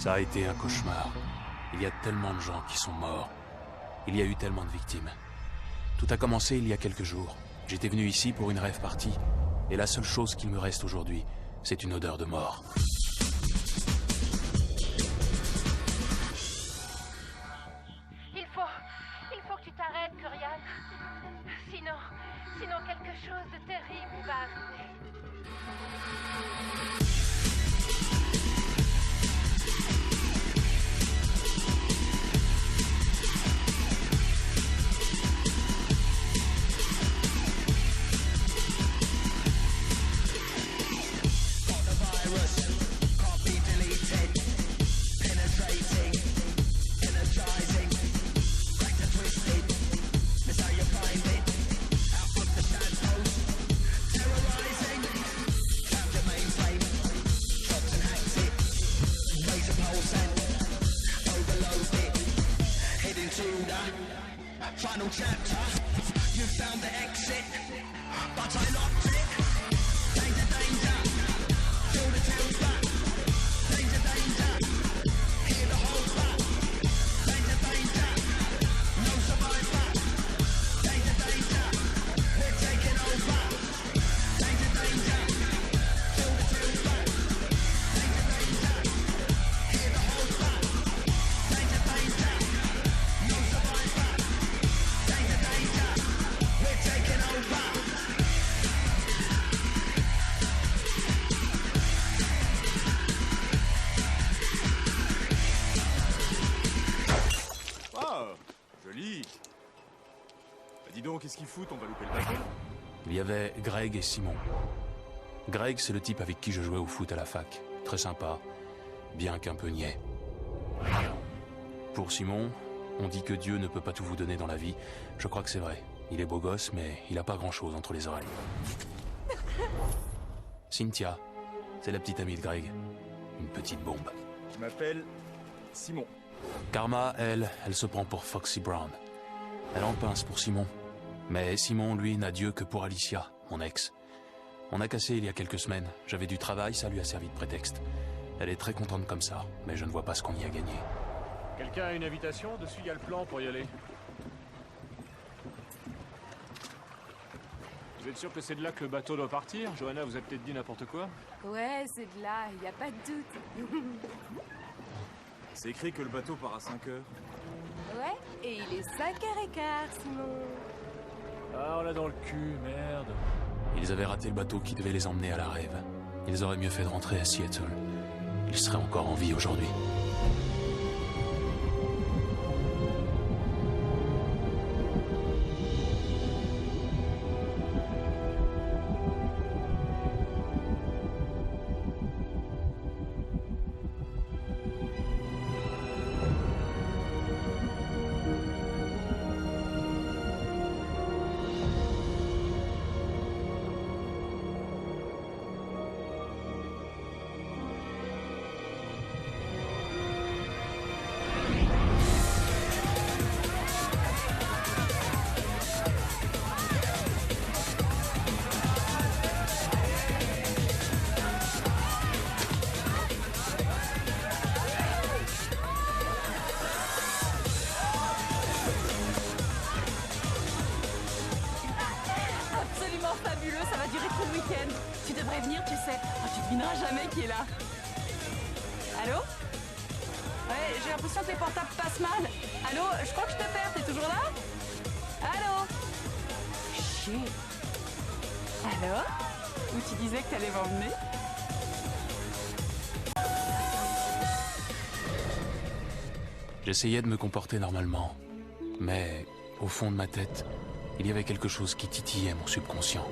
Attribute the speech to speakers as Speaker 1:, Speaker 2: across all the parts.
Speaker 1: Ça a été un cauchemar. Il y a tellement de gens qui sont morts. Il y a eu tellement de victimes. Tout a commencé il y a quelques jours. J'étais venu ici pour une rave party. Et la seule chose qu'il me reste aujourd'hui, c'est une odeur de mort.
Speaker 2: Il faut que tu t'arrêtes, Kurian. Sinon quelque chose de terrible va arriver.
Speaker 3: Final chapter, you found the exit, but I locked it. Danger, danger, feel the tails back. Danger, danger, hear the whole back. Danger, danger, no survivor. Danger, danger, we're taking over. Danger, danger, feel the tails back. Danger, danger, hear the whole back. Danger, danger, no survivor. Danger, danger, we're taking over.
Speaker 4: Oh, joli. Bah dis donc, qu'est-ce qu'ils foutent? On va louper le bateau.
Speaker 1: Il y avait Greg et Simon. Greg, c'est le type avec qui je jouais au foot à la fac. Très sympa, bien qu'un peu niais. Pour Simon, on dit que Dieu ne peut pas tout vous donner dans la vie. Je crois que c'est vrai. Il est beau gosse, mais il a pas grand-chose entre les oreilles. Cynthia, c'est la petite amie de Greg. Une petite bombe.
Speaker 4: Je m'appelle Simon.
Speaker 1: Karma, elle se prend pour Foxy Brown. Elle en pince pour Simon. Mais Simon, lui, n'a Dieu que pour Alicia, mon ex. On a cassé il y a quelques semaines. J'avais du travail, ça lui a servi de prétexte. Elle est très contente comme ça, mais je ne vois pas ce qu'on y a gagné.
Speaker 5: Quelqu'un a une invitation? Dessus, il y a le plan pour y aller. Vous êtes sûr que c'est de là que le bateau doit partir? Johanna vous a peut-être dit n'importe quoi?
Speaker 6: Ouais, c'est de là, y a pas de doute.
Speaker 4: C'est écrit que le bateau part à 5 heures.
Speaker 6: Ouais, et il est 5h15, Simon.
Speaker 5: Ah, on l'a dans le cul, merde.
Speaker 1: Ils avaient raté le bateau qui devait les emmener à la rêve. Ils auraient mieux fait de rentrer à Seattle. Ils seraient encore en vie aujourd'hui.
Speaker 6: Absolument fabuleux, ça va durer tout le week-end. Tu devrais venir, tu sais. Oh, tu devineras jamais qui est là. Allô? Ouais, j'ai l'impression que les portables passent mal. Allô? Je crois que je te perds, t'es toujours là? Allô? Shit. Allô? Ou tu disais que t'allais m'emmener?
Speaker 1: J'essayais de me comporter normalement. Mais, au fond de ma tête, il y avait quelque chose qui titillait mon subconscient.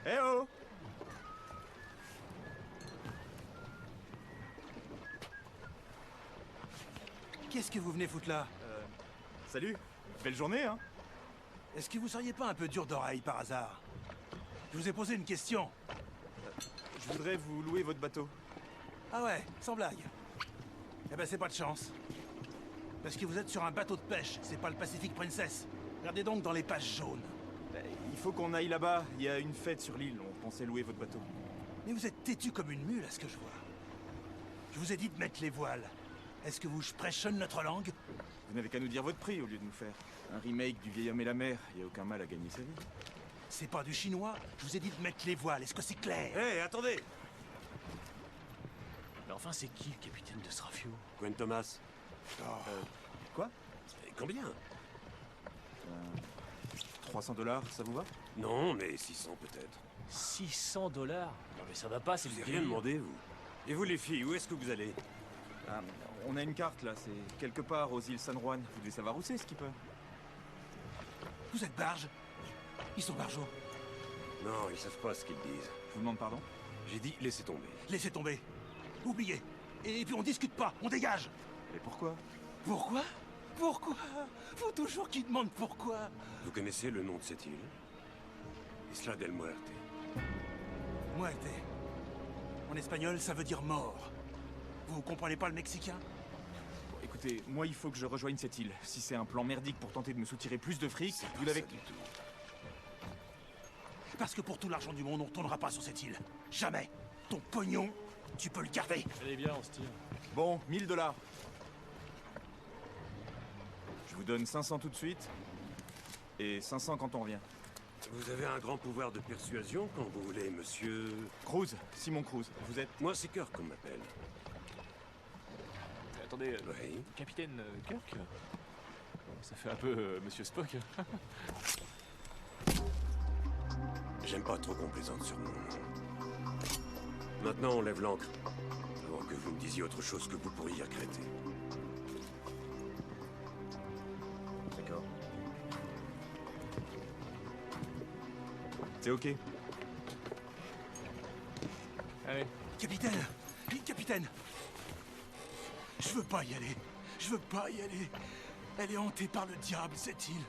Speaker 4: Eh oh!
Speaker 7: Qu'est-ce que vous venez foutre là?
Speaker 4: Salut! Belle journée, hein?
Speaker 7: Est-ce que vous seriez pas un peu dur d'oreille par hasard? Je vous ai posé une question.
Speaker 4: Je voudrais vous louer votre bateau.
Speaker 7: Ah ouais, sans blague. Eh ben c'est pas de chance. Parce que vous êtes sur un bateau de pêche, c'est pas le Pacific Princess. Regardez donc dans les pages jaunes.
Speaker 4: Il faut qu'on aille là-bas. Il y a une fête sur l'île. On pensait louer votre bateau.
Speaker 7: Mais vous êtes têtu comme une mule, à ce que je vois. Je vous ai dit de mettre les voiles. Est-ce que vous sprechonne notre langue?
Speaker 4: Vous n'avez qu'à nous dire votre prix au lieu de nous faire un remake du Vieil Homme et la Mer. Il n'y a aucun mal à gagner sa vie.
Speaker 7: C'est pas du chinois. Je vous ai dit de mettre les voiles. Est-ce que c'est clair?
Speaker 8: Hé, attendez!
Speaker 9: Mais enfin, c'est qui le capitaine de Srafio?
Speaker 8: Gwen Thomas.
Speaker 4: Quoi?
Speaker 8: Et combien?
Speaker 4: 300 $, ça vous va?
Speaker 8: Non, mais 600 peut-être.
Speaker 9: 600 $? Non mais ça va pas, c'est
Speaker 8: Vous
Speaker 9: le
Speaker 8: n'avez rien
Speaker 9: délire.
Speaker 8: demandé, vous. Et vous, les filles, où est-ce que vous allez?
Speaker 4: Ah, on a une carte là. C'est quelque part aux îles San Juan. Vous devez savoir où c'est, Skipper.
Speaker 7: Vous êtes barge? Ils sont barjots.
Speaker 8: Non, ils savent pas ce qu'ils disent.
Speaker 4: Je vous demande pardon?
Speaker 8: J'ai dit, laissez tomber.
Speaker 7: Laissez tomber. Oubliez. Et puis on discute pas. On dégage.
Speaker 4: Et pourquoi?
Speaker 7: Pourquoi? Pourquoi? Vous toujours qui demande pourquoi?
Speaker 8: Vous connaissez le nom de cette île? Isla del Muerte.
Speaker 7: Muerte. En espagnol, ça veut dire mort. Vous comprenez pas le mexicain?
Speaker 4: Écoutez, moi il faut que je rejoigne cette île. Si c'est un plan merdique pour tenter de me soutirer plus de fric, vous l'avez...
Speaker 8: Pas ça du tout.
Speaker 7: Parce que pour tout l'argent du monde, on retournera pas sur cette île. Jamais. Ton pognon, tu peux le garder.
Speaker 5: Allez bien, on se tire.
Speaker 4: Bon, 1000 $. Je vous donne 500 tout de suite. Et 500 quand on revient.
Speaker 8: Vous avez un grand pouvoir de persuasion quand vous voulez, monsieur...
Speaker 4: Cruz, Simon Cruz, vous êtes...
Speaker 8: Moi, c'est Kirk qu'on m'appelle.
Speaker 5: Attendez,
Speaker 8: Oui.
Speaker 5: capitaine Kirk? Ça fait un peu Monsieur Spock.
Speaker 8: J'aime pas trop qu'on plaisante sur mon nom. Maintenant, on lève l'ancre. Avant que vous me disiez autre chose que vous pourriez regretter.
Speaker 4: D'accord. C'est ok.
Speaker 5: Allez.
Speaker 7: Capitaine! Capitaine! Je veux pas y aller. Je veux pas y aller. Elle est hantée par le diable, cette île.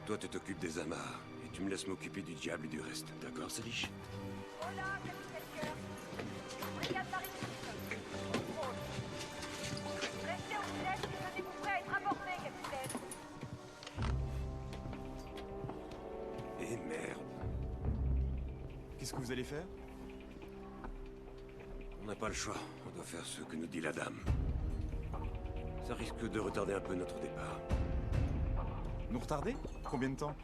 Speaker 8: Toi, tu t'occupes des amarres. Et tu me laisses m'occuper du diable et du reste. D'accord, Salish?
Speaker 2: Hola, capitaine Kirk. Brigade maritime. Contrôle. Restez au siège et tenez-vous prêt à être abordé, capitaine.
Speaker 8: Et merde.
Speaker 4: Qu'est-ce que vous allez faire?
Speaker 8: On n'a pas le choix. On doit faire ce que nous dit la dame. Ça risque de retarder un peu notre départ.
Speaker 4: Nous retarder? Combien de temps?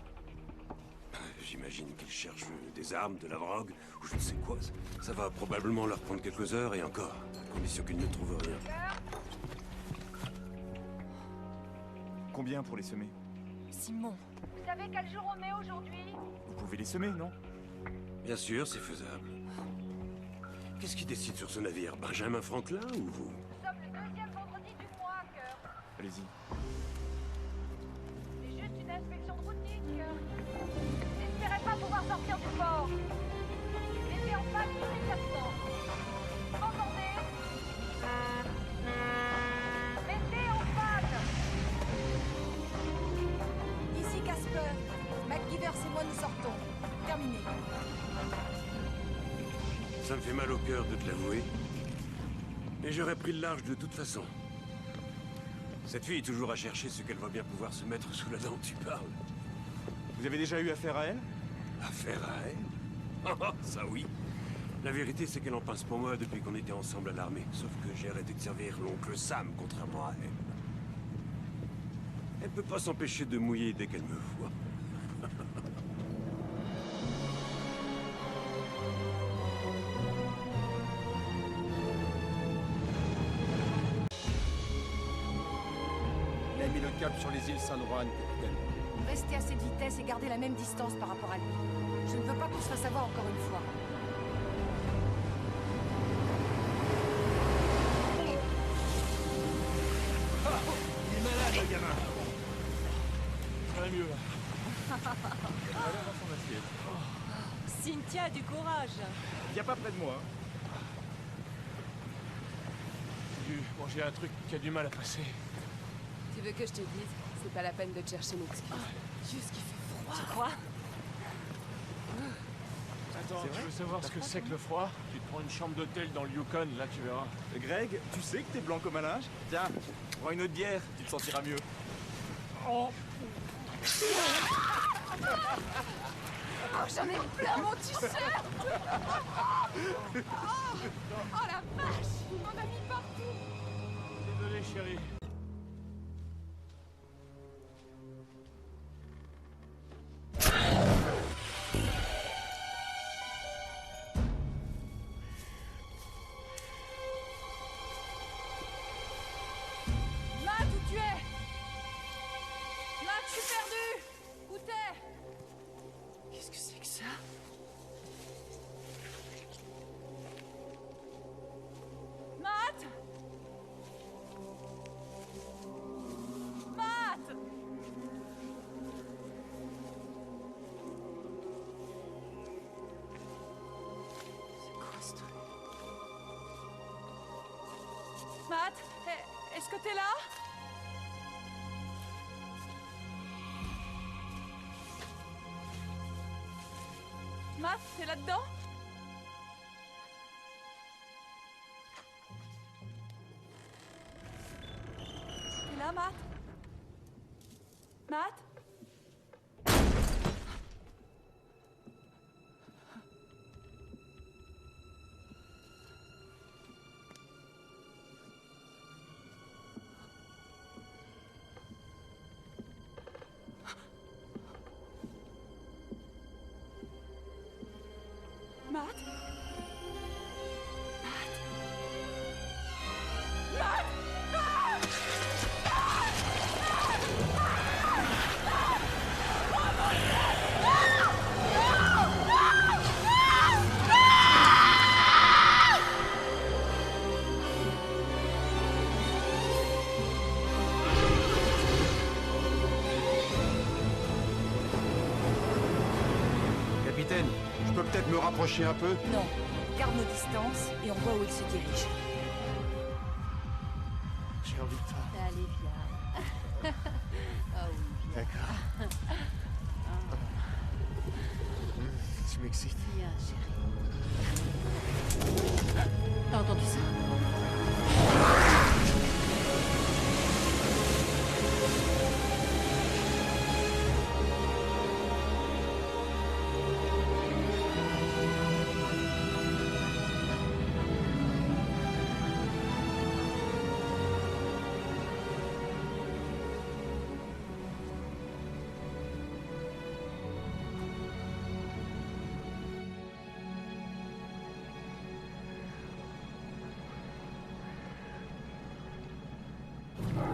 Speaker 8: J'imagine qu'ils cherchent des armes, de la drogue, ou je ne sais quoi. Ça va probablement leur prendre quelques heures, et encore, à condition qu'ils ne trouvent rien.
Speaker 4: Combien pour les semer?
Speaker 6: Simon.
Speaker 2: Vous savez quel jour on est aujourd'hui?
Speaker 4: Vous pouvez les semer, non?
Speaker 8: Bien sûr, c'est faisable. Qu'est-ce qui décide sur ce navire? Benjamin Franklin ou vous?
Speaker 2: Nous sommes le deuxième vendredi du mois, Kirk.
Speaker 4: Allez-y.
Speaker 2: C'est juste une inspection de routine, Kirk. N'espérez pas pouvoir sortir du port. Mettez en panne immédiatement. Entendez? Mettez en panne.
Speaker 6: Ici Casper. MacGyver et moi nous sortons. Terminé.
Speaker 8: Ça me fait mal au cœur de te l'avouer. Mais j'aurais pris le large de toute façon. Cette fille est toujours à chercher ce qu'elle va bien pouvoir se mettre sous la dent, tu parles.
Speaker 4: Vous avez déjà eu affaire à elle?
Speaker 8: Affaire à elle? Ah, ça oui. La vérité, c'est qu'elle en pince pour moi depuis qu'on était ensemble à l'armée. Sauf que j'ai arrêté de servir l'oncle Sam, contrairement à elle. Elle peut pas s'empêcher de mouiller dès qu'elle me voit.
Speaker 10: Il a mis le cap sur les îles San Juan, capitaine.
Speaker 6: Restez à cette vitesse et gardez la même distance par rapport à lui. Je ne veux pas qu'on se fasse avoir encore une fois.
Speaker 7: Il est malade, le gamin.
Speaker 5: Ça va mieux là.
Speaker 6: Cynthia, du courage.
Speaker 4: Viens pas près de moi.
Speaker 5: J'ai dû manger un truc qui a du mal à passer.
Speaker 11: Tu veux que je te dise? C'est pas la peine de te chercher une excuse.
Speaker 6: Juste qu'il fait froid. Tu crois?
Speaker 5: Attends, tu veux savoir ce que c'est que le froid? Tu te prends une chambre d'hôtel dans le Yukon, là tu verras.
Speaker 4: Greg, tu sais que t'es blanc comme un linge? Tiens, prends une autre bière, tu te sentiras mieux.
Speaker 5: Oh
Speaker 11: Oh, j'en ai plein mon t-shirt. Oh la vache, il m'en a mis partout.
Speaker 5: Désolé, chérie.
Speaker 6: Matt, où tu es? Matt, je suis perdu. Où t'es? Qu'est-ce que c'est que ça? Matt! Matt! C'est quoi ce truc? Matt, est-ce que t'es là? Matt, t'es là-dedans? T'es là, Matt? Matt? Matt? Matt?
Speaker 10: Capitaine, je peux peut-être me rapprocher un peu?
Speaker 12: Non. Garde nos distances et on voit où il se dirige.
Speaker 5: J'ai envie de toi.
Speaker 11: Allez, viens. Ah oui, viens.
Speaker 5: D'accord. Tu m'excites.
Speaker 11: Viens, chérie.
Speaker 12: T'as entendu ça?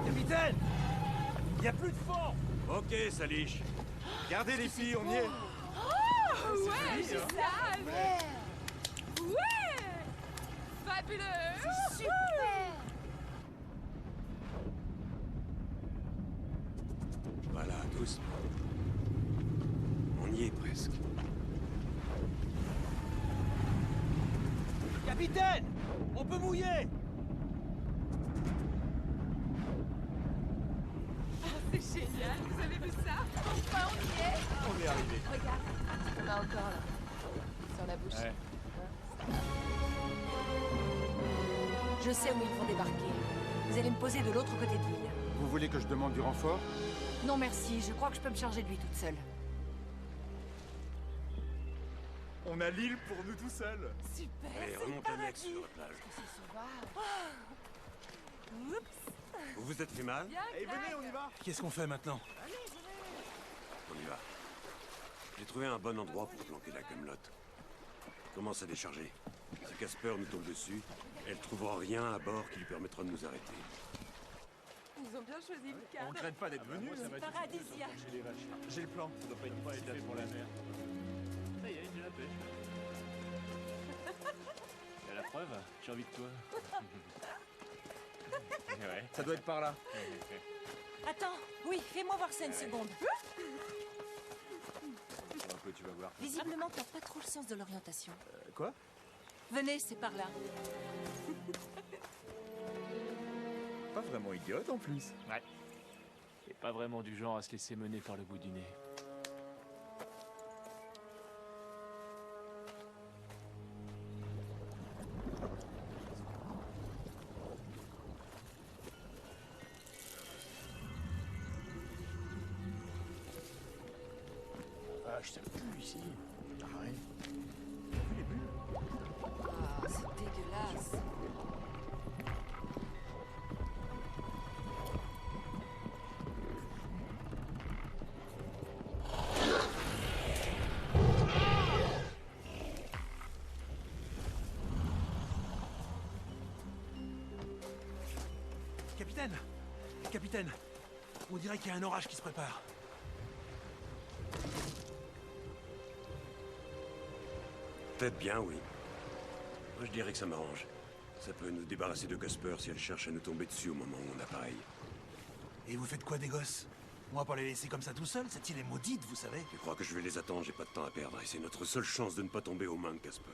Speaker 7: Capitaine! Il n'y a plus de fond!
Speaker 8: Ok, Salish.
Speaker 7: Gardez les filles, on y est!
Speaker 11: Oh, ouais, génial! Ouais! Fabuleux! Super!
Speaker 8: Voilà, doucement. On y est presque.
Speaker 7: Capitaine! On peut mouiller!
Speaker 11: C'est génial, vous avez vu ça? Enfin, on y est!
Speaker 7: On est arrivé.
Speaker 11: Regarde, on a encore là. Sur la bouche.
Speaker 5: Ouais.
Speaker 12: Je sais où ils vont débarquer. Vous allez me poser de l'autre côté de l'île.
Speaker 10: Vous voulez que je demande du renfort?
Speaker 12: Non merci, je crois que je peux me charger de lui toute seule.
Speaker 4: On a l'île pour nous tout seuls.
Speaker 11: Super!
Speaker 8: Allez, remonte un mec sur la plage. Vous vous êtes fait mal?
Speaker 4: Allez, venez, on y va.
Speaker 10: Qu'est-ce qu'on fait maintenant?
Speaker 8: On y va. J'ai trouvé un bon endroit pour planquer la camelote. Commence à décharger. Si Casper nous tombe dessus, elle trouvera rien à bord qui lui permettra de nous arrêter.
Speaker 11: Ils ont bien choisi le
Speaker 4: On
Speaker 11: cadre.
Speaker 4: regrette pas d'être venus.
Speaker 6: C'est paradisiaque.
Speaker 5: Chez les vaches.
Speaker 4: J'ai le plan.
Speaker 5: Ça doit pas être facile pour la mer. Ça y est, j'ai la pêche. Et à la preuve, j'ai envie de toi. Ouais.
Speaker 4: Ça doit être par là.
Speaker 12: Attends, oui, fais-moi voir ça une seconde.
Speaker 5: Un peu, tu vas voir.
Speaker 12: Visiblement, t'as pas trop le sens de l'orientation.
Speaker 4: Quoi?
Speaker 12: Venez, c'est par là.
Speaker 4: Pas vraiment idiote en plus.
Speaker 5: Ouais. Et pas vraiment du genre à se laisser mener par le bout du nez. Ah, je t'aime plus ici.
Speaker 7: Capitaine! Capitaine! On dirait qu'il y a un orage qui se prépare.
Speaker 8: Peut-être bien, oui. Moi, je dirais que ça m'arrange. Ça peut nous débarrasser de Casper si elle cherche à nous tomber dessus au moment où on a pareil.
Speaker 7: Et vous faites quoi des gosses? Moi, pas les laisser comme ça tout seul, cette île est maudite, vous savez.
Speaker 8: Tu crois que je vais les attendre? J'ai pas de temps à perdre et c'est notre seule chance de ne pas tomber aux mains de Casper.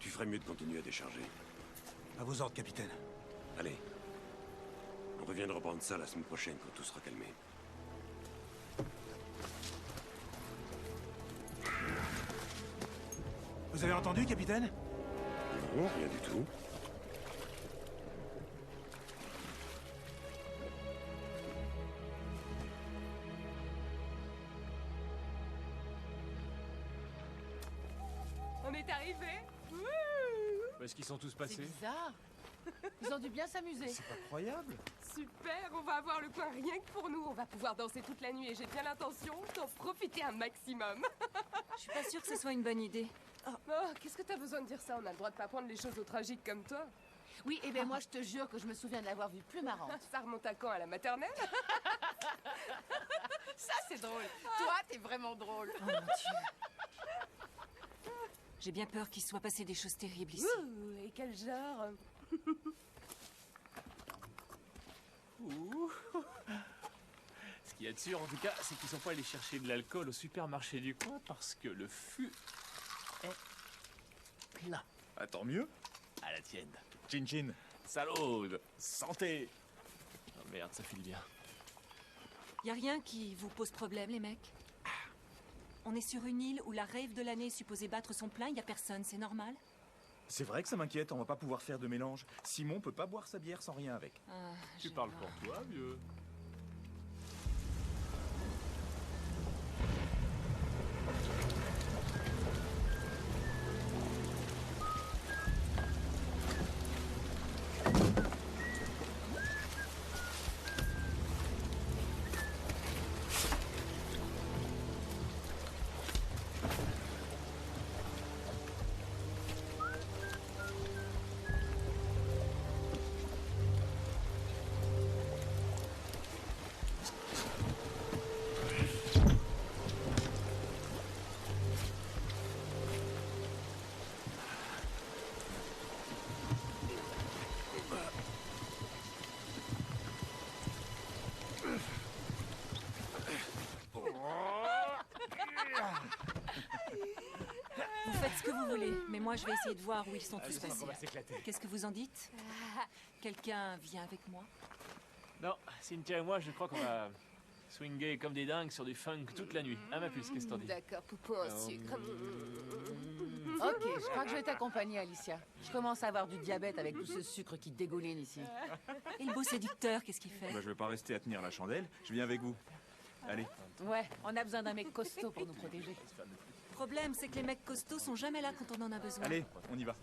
Speaker 8: Tu ferais mieux de continuer à décharger.
Speaker 7: À vos ordres, capitaine.
Speaker 8: Allez. On reviendra reprendre ça la semaine prochaine quand tout sera calmé.
Speaker 7: Vous avez entendu, capitaine?
Speaker 8: Non, rien du tout.
Speaker 11: On est arrivés.
Speaker 5: Où est-ce qu'ils sont tous passés?
Speaker 13: C'est bizarre. Ils ont dû bien s'amuser.
Speaker 7: Incroyable.
Speaker 11: Super, on va avoir le coin rien que pour nous. On va pouvoir danser toute la nuit et j'ai bien l'intention d'en profiter un maximum.
Speaker 6: Je suis pas sûre que ce soit une bonne idée.
Speaker 11: Oh, qu'est-ce que t'as besoin de dire ça? On a le droit de pas prendre les choses au tragique comme toi.
Speaker 13: Oui, et ben moi je te jure que je me souviens de l'avoir vue plus marrante.
Speaker 11: Ça remonte à quand? À la maternelle?
Speaker 13: Ça c'est drôle. Toi, t'es vraiment drôle.
Speaker 6: Oh mon Dieu. J'ai bien peur qu'il soit passé des choses terribles ici.
Speaker 11: Ouh, et quel genre?
Speaker 5: Ouh. Ce qu'il y a de sûr, en tout cas, c'est qu'ils sont pas allés chercher de l'alcool au supermarché du coin parce que le fût est plein.
Speaker 4: Ah, tant mieux.
Speaker 5: À la tienne.
Speaker 4: Chin chin.
Speaker 5: Salaud. Santé. Oh merde, ça file bien.
Speaker 6: Y a rien qui vous pose problème, les mecs? On est sur une île où la rave de l'année est supposée battre son plein, y a personne, c'est normal?
Speaker 4: C'est vrai que ça m'inquiète, on va pas pouvoir faire de mélange. Simon peut pas boire sa bière sans rien avec.
Speaker 6: Ah,
Speaker 5: Tu parles pour toi, vieux.
Speaker 6: Vous faites ce que vous voulez, mais moi je vais essayer de voir où ils sont tous
Speaker 5: je sens
Speaker 6: passés.
Speaker 5: qu'on va s'éclater.
Speaker 6: Qu'est-ce que vous en dites? Quelqu'un vient avec moi?
Speaker 5: Non, Cynthia et moi, je crois qu'on va swinguer comme des dingues sur du funk toute la nuit. Hein, ma puce, qu'est-ce que t'en dis?
Speaker 11: D'accord, poupon en sucre.
Speaker 13: Ok, je crois que je vais t'accompagner, Alicia. Je commence à avoir du diabète avec tout ce sucre qui dégouline ici.
Speaker 6: Et le beau séducteur, qu'est-ce qu'il fait?
Speaker 4: Bah, je vais pas rester à tenir la chandelle, je viens avec vous. Allez.
Speaker 13: Ouais, on a besoin d'un mec costaud pour nous protéger.
Speaker 6: Le problème, c'est que les mecs costauds sont jamais là quand on en a besoin.
Speaker 4: Allez, on y va.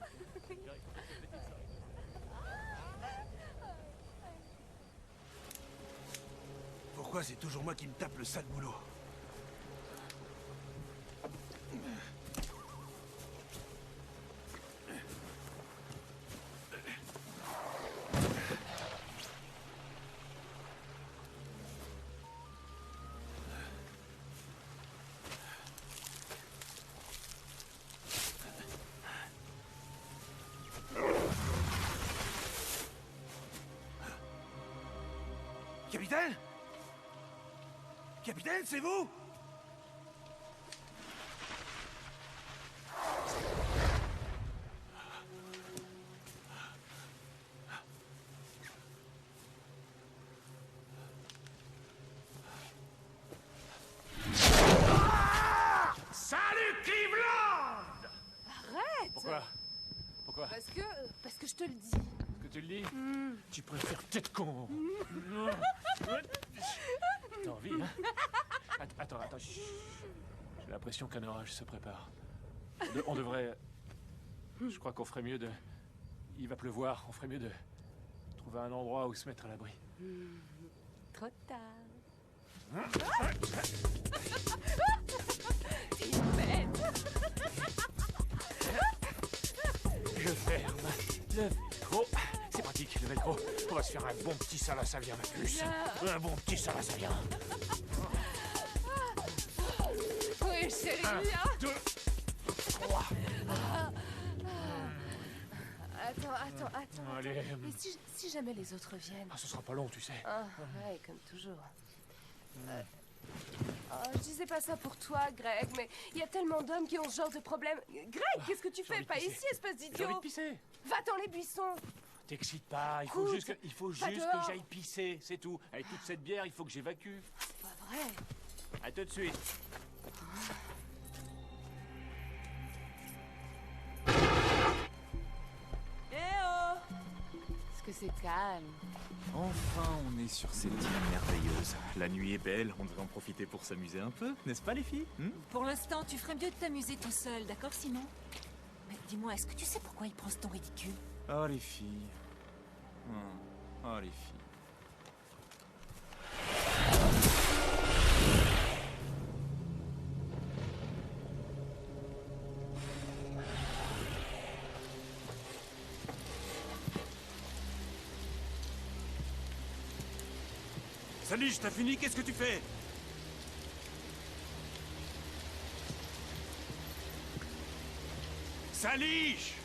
Speaker 7: Pourquoi c'est toujours moi qui me tape le sale boulot? Capitaine? Capitaine, c'est vous?
Speaker 5: Salut Cleveland!
Speaker 11: Arrête!
Speaker 5: Pourquoi? Pourquoi?
Speaker 11: Parce que je te le dis.
Speaker 5: Est-ce que tu le dis? Tu préfères tête con. T'as envie, hein? Attends, chut. J'ai l'impression qu'un orage se prépare. On devrait... Je crois qu'on ferait mieux de... Il va pleuvoir, on ferait mieux de trouver un endroit où se mettre à l'abri.
Speaker 11: Trop tard.
Speaker 5: Je ferme le micro. C'est parti. pratique, le velcro. On va se faire un bon petit salassalien, ma puce. Un bon petit salassalien.
Speaker 11: Oui, chérie, viens.
Speaker 5: 2, 3.
Speaker 11: Attends.
Speaker 5: Allez.
Speaker 11: Et si jamais les autres viennent?
Speaker 5: Ah, ce sera pas long, tu sais.
Speaker 11: Ah, ouais, comme toujours. Je disais pas ça pour toi, Greg, mais il y a tellement d'hommes qui ont ce genre de problème. Greg, qu'est-ce que tu fais? Pas ici, espèce
Speaker 5: J'ai
Speaker 11: d'idiot!
Speaker 5: envie de pisser.
Speaker 11: Va dans les buissons!
Speaker 5: T'excite pas, il faut
Speaker 11: Écoute,
Speaker 5: juste que j'aille pisser, c'est tout. Avec toute cette bière, il faut que j'évacue.
Speaker 11: C'est pas vrai!
Speaker 5: À tout de suite.
Speaker 13: Est-ce que c'est calme?
Speaker 4: Enfin, on est sur cette île merveilleuse. La nuit est belle, on devrait en profiter pour s'amuser un peu, n'est-ce pas les filles?
Speaker 12: Pour l'instant, tu ferais mieux de t'amuser tout seul, d'accord, Simon? Mais dis-moi, est-ce que tu sais pourquoi il prend ce ton ridicule?
Speaker 4: Oh les filles. Oh les filles.
Speaker 8: Salige, t'as fini? Qu'est-ce que tu fais? Salige!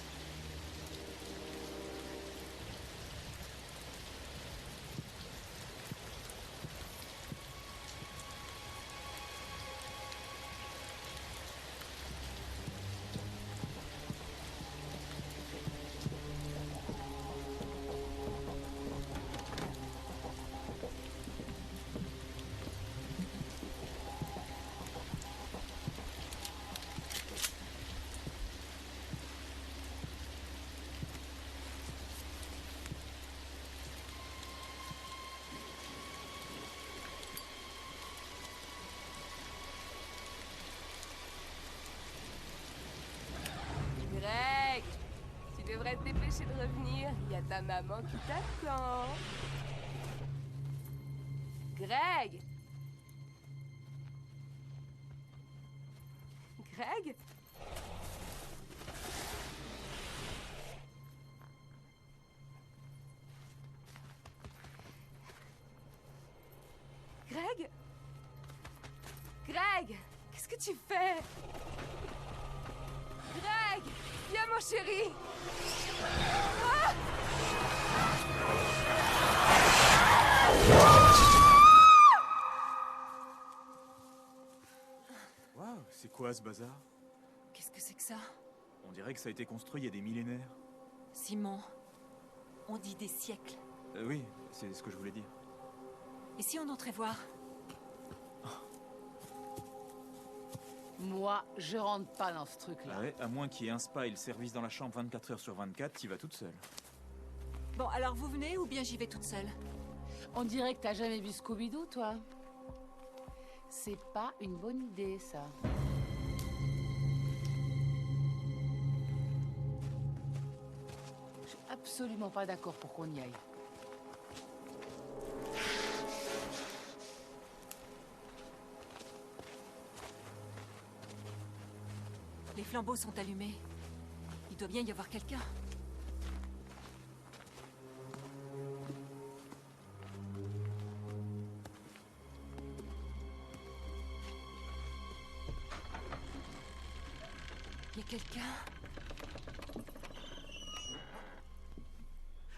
Speaker 11: Greg! Tu devrais te dépêcher de revenir. Il y a ta maman qui t'attend. Greg! Greg? Greg? Greg! Qu'est-ce que tu fais? Greg! Viens, mon chéri! Ah!
Speaker 4: Waouh, c'est quoi ce bazar?
Speaker 12: Qu'est-ce que c'est que ça?
Speaker 4: On dirait que ça a été construit il y a des millénaires.
Speaker 12: Simon, on dit des siècles.
Speaker 4: Oui, c'est ce que je voulais dire.
Speaker 12: Et si on entrait voir?
Speaker 13: Moi, je rentre pas dans ce truc-là.
Speaker 4: Ah ouais, à moins qu'il y ait un spa et le service dans la chambre 24 heures sur 24, t'y vas toute seule.
Speaker 12: Bon, alors vous venez ou bien j'y vais toute seule?
Speaker 13: On dirait que t'as jamais vu Scooby-Doo, toi. C'est pas une bonne idée, ça. Je suis absolument pas d'accord pour qu'on y aille.
Speaker 12: Les flambeaux sont allumés. Il doit bien y avoir quelqu'un. Il y a quelqu'un.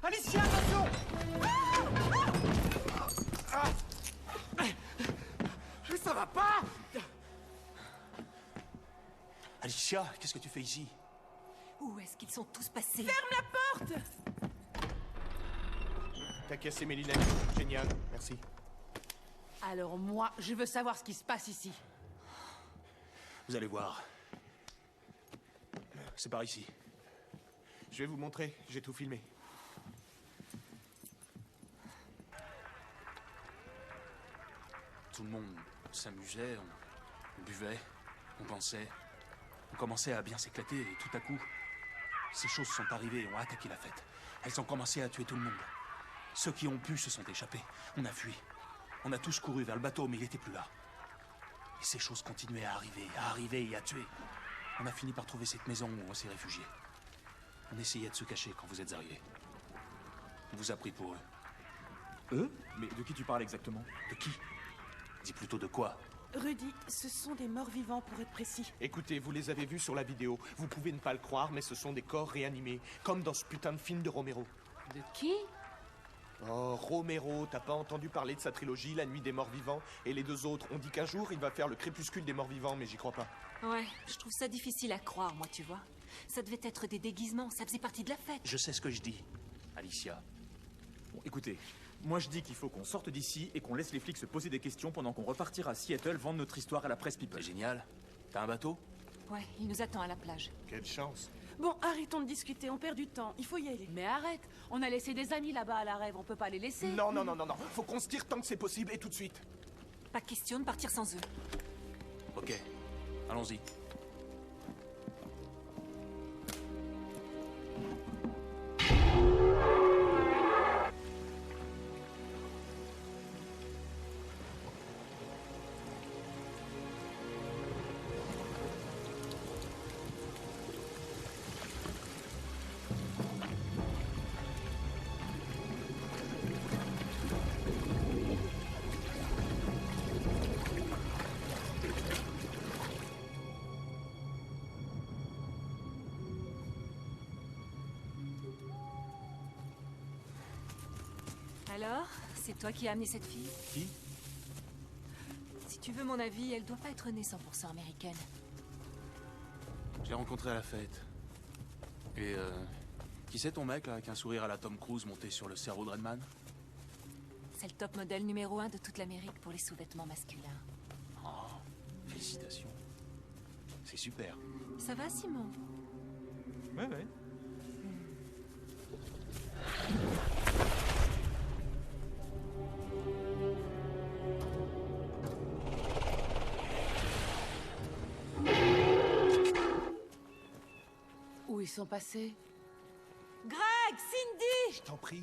Speaker 7: Alicia, attention! Ça va pas!
Speaker 1: Alicia, qu'est-ce que tu fais ici?
Speaker 12: Où est-ce qu'ils sont tous passés?
Speaker 11: Ferme la porte!
Speaker 10: T'as cassé mes lunettes. Génial, merci.
Speaker 13: Alors moi, je veux savoir ce qui se passe ici.
Speaker 1: Vous allez voir. C'est par ici.
Speaker 10: Je vais vous montrer, j'ai tout filmé.
Speaker 1: Tout le monde s'amusait, on buvait, on dansait. On commençait à bien s'éclater et tout à coup, ces choses sont arrivées et ont attaqué la fête. Elles ont commencé à tuer tout le monde. Ceux qui ont pu se sont échappés. On a fui. On a tous couru vers le bateau, mais il n'était plus là. Et ces choses continuaient à arriver et à tuer. On a fini par trouver cette maison où on s'est réfugiés. On essayait de se cacher quand vous êtes arrivés. Il vous a pris pour eux.
Speaker 4: Eux? Mais de qui tu parles exactement?
Speaker 1: De qui? Dis plutôt de quoi?
Speaker 14: Rudy, ce sont des morts vivants pour être précis.
Speaker 15: Écoutez, vous les avez vus sur la vidéo. Vous pouvez ne pas le croire, mais ce sont des corps réanimés. Comme dans ce putain de film de Romero.
Speaker 13: De qui?
Speaker 15: Oh, Romero, t'as pas entendu parler de sa trilogie, La Nuit des Morts Vivants? Et les deux autres, on dit qu'un jour, il va faire le crépuscule des morts vivants, mais j'y crois pas.
Speaker 12: Ouais, je trouve ça difficile à croire, moi, tu vois. Ça devait être des déguisements, ça faisait partie de la fête.
Speaker 1: Je sais ce que je dis, Alicia.
Speaker 4: Bon, écoutez, moi je dis qu'il faut qu'on sorte d'ici et qu'on laisse les flics se poser des questions pendant qu'on repartira à Seattle vendre notre histoire à la presse people.
Speaker 1: C'est génial. T'as un bateau?
Speaker 12: Ouais, il nous attend à la plage.
Speaker 15: Quelle chance.
Speaker 14: Bon, arrêtons de discuter, on perd du temps. Il faut y aller.
Speaker 13: Mais arrête, on a laissé des amis là-bas à la rêve, on peut pas les laisser.
Speaker 15: Non, non, non, non, non. Faut qu'on se tire tant que c'est possible et tout de suite.
Speaker 12: Pas question de partir sans eux.
Speaker 1: Ok, allons-y.
Speaker 12: Alors, c'est toi qui as amené cette fille?
Speaker 1: Qui?
Speaker 12: Si tu veux mon avis, elle doit pas être née 100% américaine.
Speaker 1: Je l'ai rencontré à la fête. Et qui c'est ton mec là, avec un sourire à la Tom Cruise monté sur le cerveau de Redman?
Speaker 12: C'est le top modèle numéro 1 de toute l'Amérique pour les sous-vêtements masculins.
Speaker 1: Oh, félicitations. C'est super.
Speaker 12: Ça va, Simon?
Speaker 4: Ouais, ouais.
Speaker 13: Où ils sont passés?
Speaker 12: Greg! Cindy!
Speaker 15: Je t'en prie,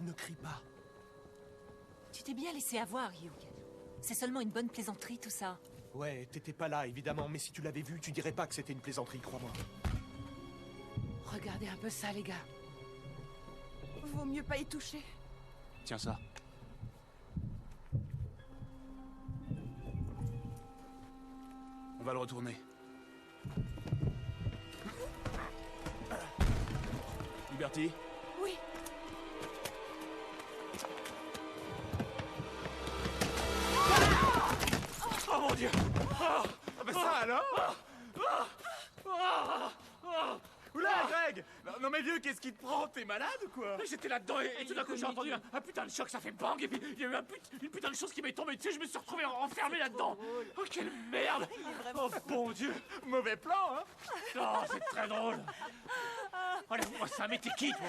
Speaker 15: ne crie pas.
Speaker 12: Tu t'es bien laissé avoir, Hugh. C'est seulement une bonne plaisanterie, tout ça.
Speaker 15: Ouais, t'étais pas là, évidemment, mais si tu l'avais vu, tu dirais pas que c'était une plaisanterie, crois-moi.
Speaker 13: Regardez un peu ça, les gars.
Speaker 14: Vaut mieux pas y toucher.
Speaker 1: Tiens ça. On va le retourner. Liberty?
Speaker 14: Oui.
Speaker 4: Oh mon Dieu! Ah bah ça alors! Oula, Greg! Non mais vieux, qu'est-ce qui te prend? T'es malade ou quoi?
Speaker 5: J'étais là-dedans et tout d'un coup j'ai entendu un putain de choc, ça fait bang, et puis il y a eu une putain de chose qui m'est tombée dessus, je me suis retrouvé enfermé là-dedans. Oh quelle merde! Oh bon Dieu!
Speaker 4: Mauvais plan, hein?
Speaker 5: Oh c'est très drôle! Allez, moi ça, mais t'es qui toi?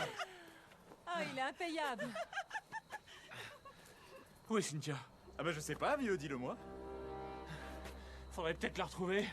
Speaker 12: Ah, il est impayable.
Speaker 5: Où est Cynthia?
Speaker 4: Ah bah je sais pas, vieux, dis-le-moi.
Speaker 5: Faudrait peut-être la retrouver.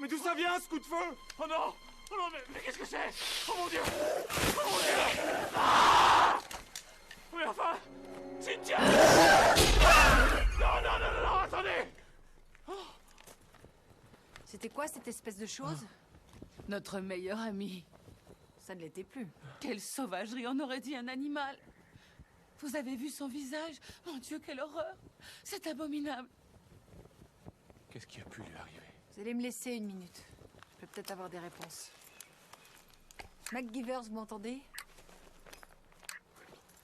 Speaker 4: Mais d'où ça vient, ce coup de feu?
Speaker 5: Oh non! Oh non, mais qu'est-ce que c'est? Oh mon Dieu! Oh mon Dieu! Ah! Mais enfin! Cynthia! Non, non, non, non, non, attendez!
Speaker 6: C'était quoi cette espèce de chose?
Speaker 13: Notre meilleur ami.
Speaker 6: Ça ne l'était plus.
Speaker 13: Quelle sauvagerie, on aurait dit un animal. Vous avez vu son visage? Mon Dieu, quelle horreur! C'est abominable.
Speaker 5: Qu'est-ce qui a pu lui arriver?
Speaker 6: Vous allez me laisser une minute. Je peux peut-être avoir des réponses. MacGyvers, vous m'entendez?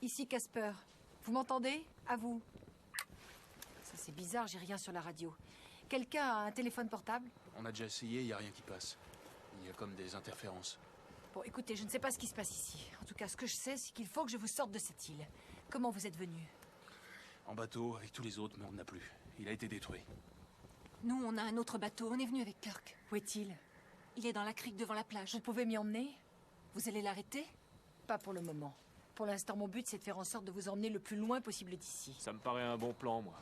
Speaker 6: Ici Casper. Vous m'entendez? À vous. Ça c'est bizarre, j'ai rien sur la radio. Quelqu'un a un téléphone portable?
Speaker 1: On a déjà essayé, il n'y a rien qui passe. Il y a comme des interférences.
Speaker 6: Bon, écoutez, je ne sais pas ce qui se passe ici. En tout cas, ce que je sais, c'est qu'il faut que je vous sorte de cette île. Comment vous êtes venu?
Speaker 1: En bateau, avec tous les autres, mais on n'a plus. Il a été détruit.
Speaker 12: Nous, on a un autre bateau. On est venu avec Kirk.
Speaker 6: Où est-il?
Speaker 12: Il est dans la crique devant la plage.
Speaker 6: Vous pouvez m'y emmener?
Speaker 12: Vous allez l'arrêter?
Speaker 6: Pas pour le moment. Pour l'instant, mon but, c'est de faire en sorte de vous emmener le plus loin possible d'ici.
Speaker 5: Ça me paraît un bon plan, moi.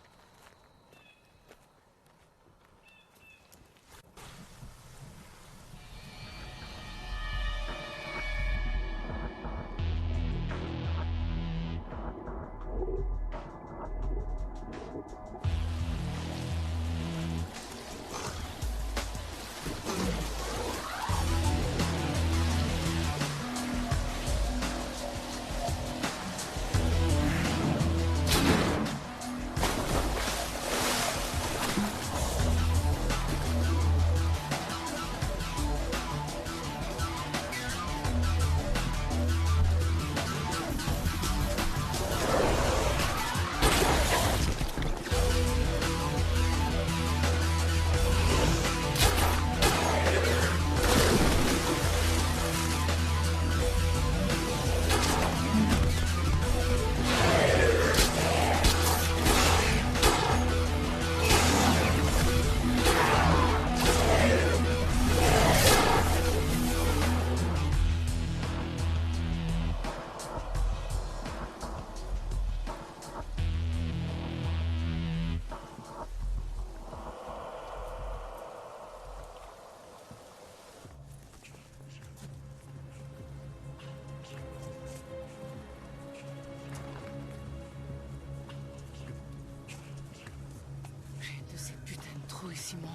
Speaker 12: Simon.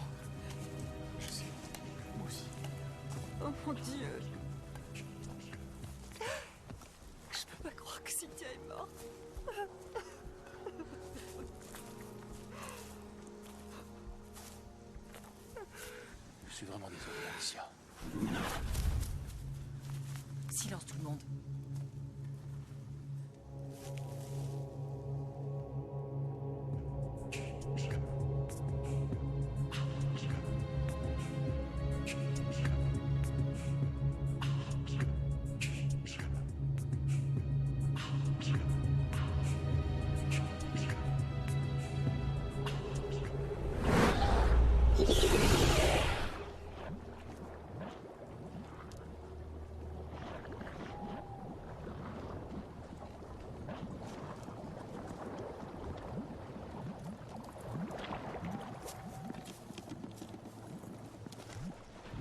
Speaker 15: Je sais. Moi aussi.
Speaker 12: Oh mon Dieu. Je peux pas croire que Cynthia est morte.
Speaker 1: Je suis vraiment désolé, Alicia.
Speaker 12: Silence tout le monde.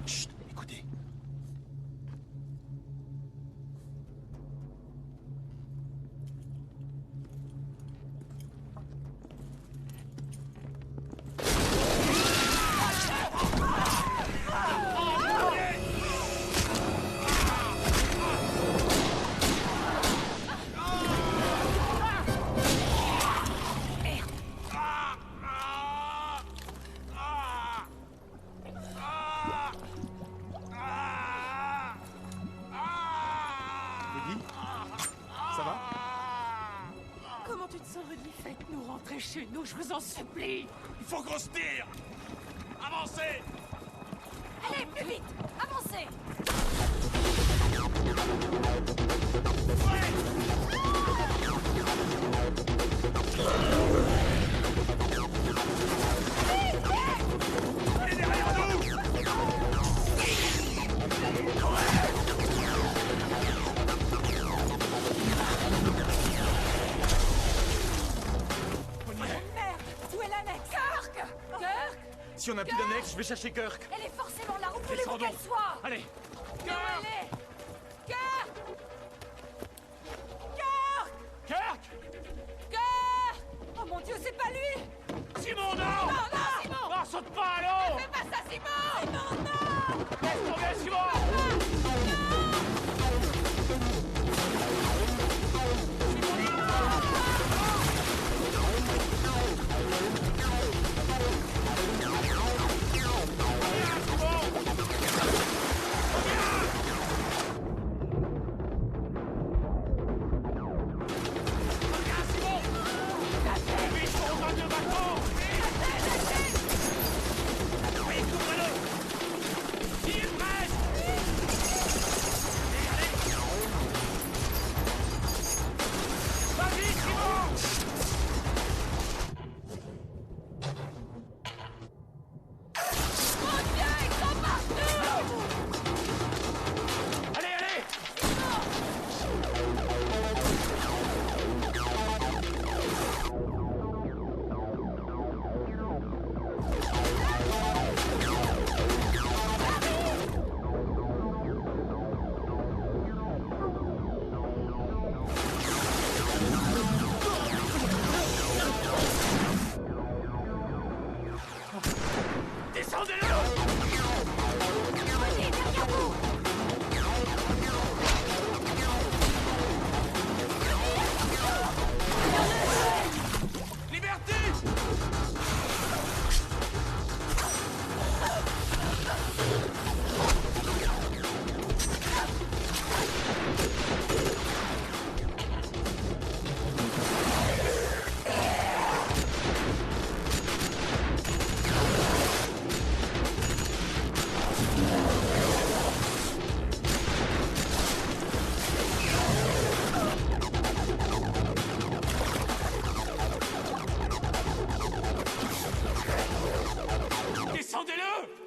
Speaker 15: Chut, écoutez. Rudy, ça va?
Speaker 14: Comment tu te sens, Rudy?
Speaker 9: Faites-nous rentrer chez nous, je vous en supplie.
Speaker 7: Il faut qu'on se tire. Avancez.
Speaker 12: Allez, plus vite! Avancez!
Speaker 7: Il est derrière nous.
Speaker 12: Merde! Où est l'annexe? Kirk! Kirk!
Speaker 4: Si on n'a plus d'annexe, je vais chercher Kirk.
Speaker 12: Elle est forcément là, où voulez-vous qu'elle soit?
Speaker 5: Allez.
Speaker 12: Où elle est? Kirk! Kirk!
Speaker 5: Kirk!
Speaker 12: Kirk! Oh mon Dieu, c'est pas lui!
Speaker 5: Simon, non!
Speaker 12: Non, non! Simon!
Speaker 5: Non, saute pas à l'eau!
Speaker 12: Fais pas ça, Simon! Simon, non!
Speaker 5: Laisse tomber, Simon!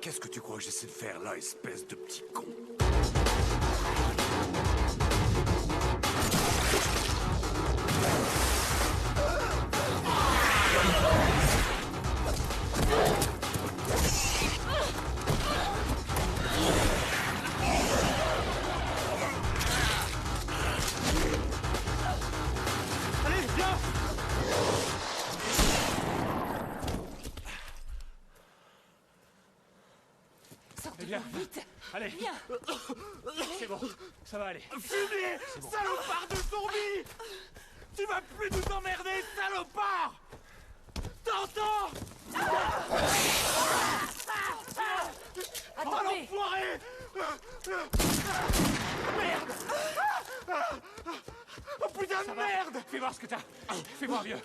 Speaker 8: Qu'est-ce que tu crois que j'essaie de faire là, espèce de petit con?
Speaker 5: Allez, viens! Allez.
Speaker 12: Viens.
Speaker 5: C'est bon, ça va aller.
Speaker 7: Fumier,
Speaker 5: bon.
Speaker 7: salopard de zombie! Tu vas plus nous emmerder, salopard! T'entends? Oh
Speaker 12: Attendez.
Speaker 7: l'enfoiré! Merde! Oh putain de merde!
Speaker 5: Fais voir ce que t'as. Fais voir, vieux.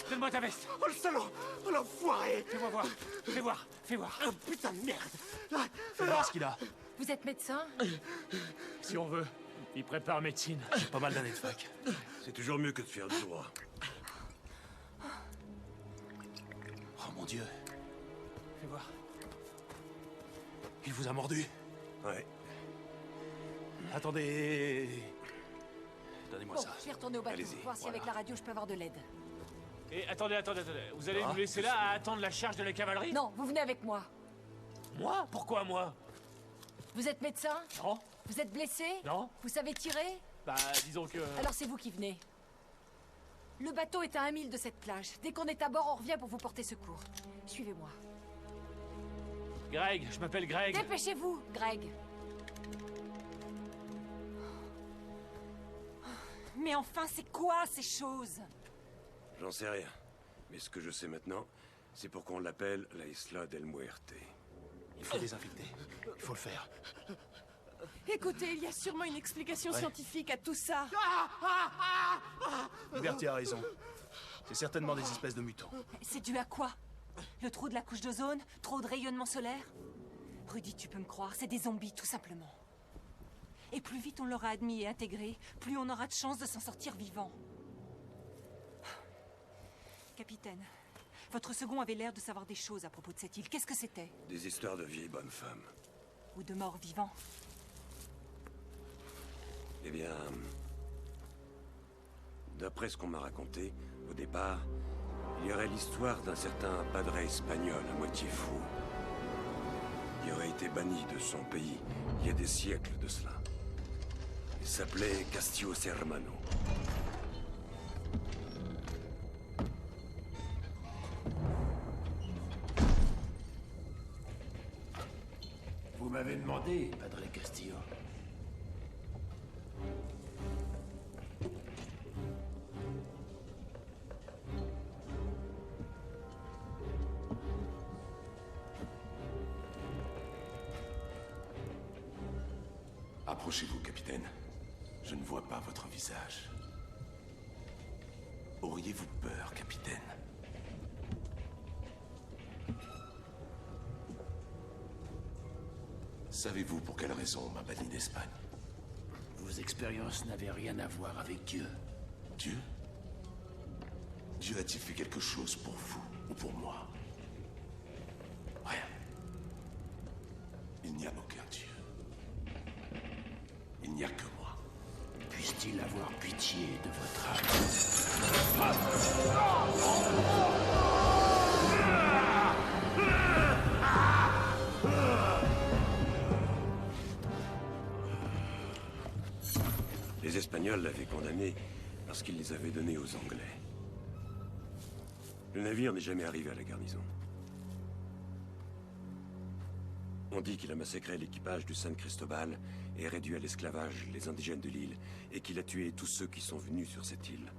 Speaker 5: Donne-moi ta veste.
Speaker 7: Oh le salaud! Oh l'enfoiré!
Speaker 5: Fais-moi voir. Fais voir. Fais voir.
Speaker 7: Oh putain de merde!
Speaker 1: Fais voir ce qu'il a.
Speaker 12: Vous êtes médecin?
Speaker 5: Si on veut, il prépare médecine.
Speaker 1: J'ai pas mal d'années de fac.
Speaker 8: C'est toujours mieux que de faire du droit.
Speaker 1: Oh mon Dieu.
Speaker 5: Fais voir.
Speaker 1: Il vous a mordu.
Speaker 8: Ouais.
Speaker 1: Attendez. Donnez-moi
Speaker 12: Bon,
Speaker 1: ça.
Speaker 12: je vais retourner au bateau,
Speaker 1: Allez-y,
Speaker 12: voir si
Speaker 1: voilà.
Speaker 12: avec la radio je peux avoir de l'aide.
Speaker 5: Et attendez. Vous allez
Speaker 1: Ah,
Speaker 5: nous laisser là à attendre la charge de la cavalerie?
Speaker 12: Non, vous venez avec moi.
Speaker 5: Moi? Pourquoi moi?
Speaker 12: Vous êtes médecin?
Speaker 5: Non.
Speaker 12: Vous êtes blessé?
Speaker 5: Non.
Speaker 12: Vous savez tirer?
Speaker 5: Bah, disons que...
Speaker 12: Alors c'est vous qui venez. Le bateau est à 1 mille de cette plage. Dès qu'on est à bord, on revient pour vous porter secours. Suivez-moi.
Speaker 5: Greg, je m'appelle Greg.
Speaker 12: Dépêchez-vous, Greg. Mais enfin, c'est quoi ces choses?
Speaker 8: J'en sais rien. Mais ce que je sais maintenant, c'est pourquoi on l'appelle la Isla del Muerte.
Speaker 1: Il faut désinfecter. Il faut le faire.
Speaker 14: Écoutez, il y a sûrement une explication
Speaker 1: Ouais.
Speaker 14: scientifique à tout ça.
Speaker 1: Liberty a raison. C'est certainement des espèces de mutants.
Speaker 12: C'est dû à quoi? Le trou de la couche d'ozone? Trop de rayonnement solaire? Rudy, tu peux me croire, c'est des zombies, tout simplement. Et plus vite on l'aura admis et intégré, plus on aura de chances de s'en sortir vivant. Capitaine, votre second avait l'air de savoir des choses à propos de cette île. Qu'est-ce que c'était?
Speaker 8: Des histoires de vieilles bonnes femmes.
Speaker 12: Ou de morts vivants?
Speaker 8: Eh bien... D'après ce qu'on m'a raconté, au départ, il y aurait l'histoire d'un certain padre espagnol à moitié fou. Il aurait été banni de son pays il y a des siècles de cela. Il s'appelait Castillo Sermano.
Speaker 16: Vous m'avez demandé, Padre Castillo.
Speaker 7: Approchez-vous, capitaine. Je ne vois pas votre visage. Auriez-vous peur, capitaine? Savez-vous pour quelle raison on m'a banni d'Espagne?
Speaker 16: Vos expériences n'avaient rien à voir avec Dieu.
Speaker 7: Dieu? Dieu a-t-il fait quelque chose pour vous ou pour moi? Rien. Il n'y a aucun Dieu. Il n'y a que moi.
Speaker 16: Puisse-t-il avoir pitié de votre
Speaker 8: Les Espagnols l'avaient condamné parce qu'ils les avaient donnés aux Anglais. Le navire n'est jamais arrivé à la garnison. On dit qu'il a massacré l'équipage du San Cristobal et réduit à l'esclavage les indigènes de l'île, et qu'il a tué tous ceux qui sont venus sur cette île.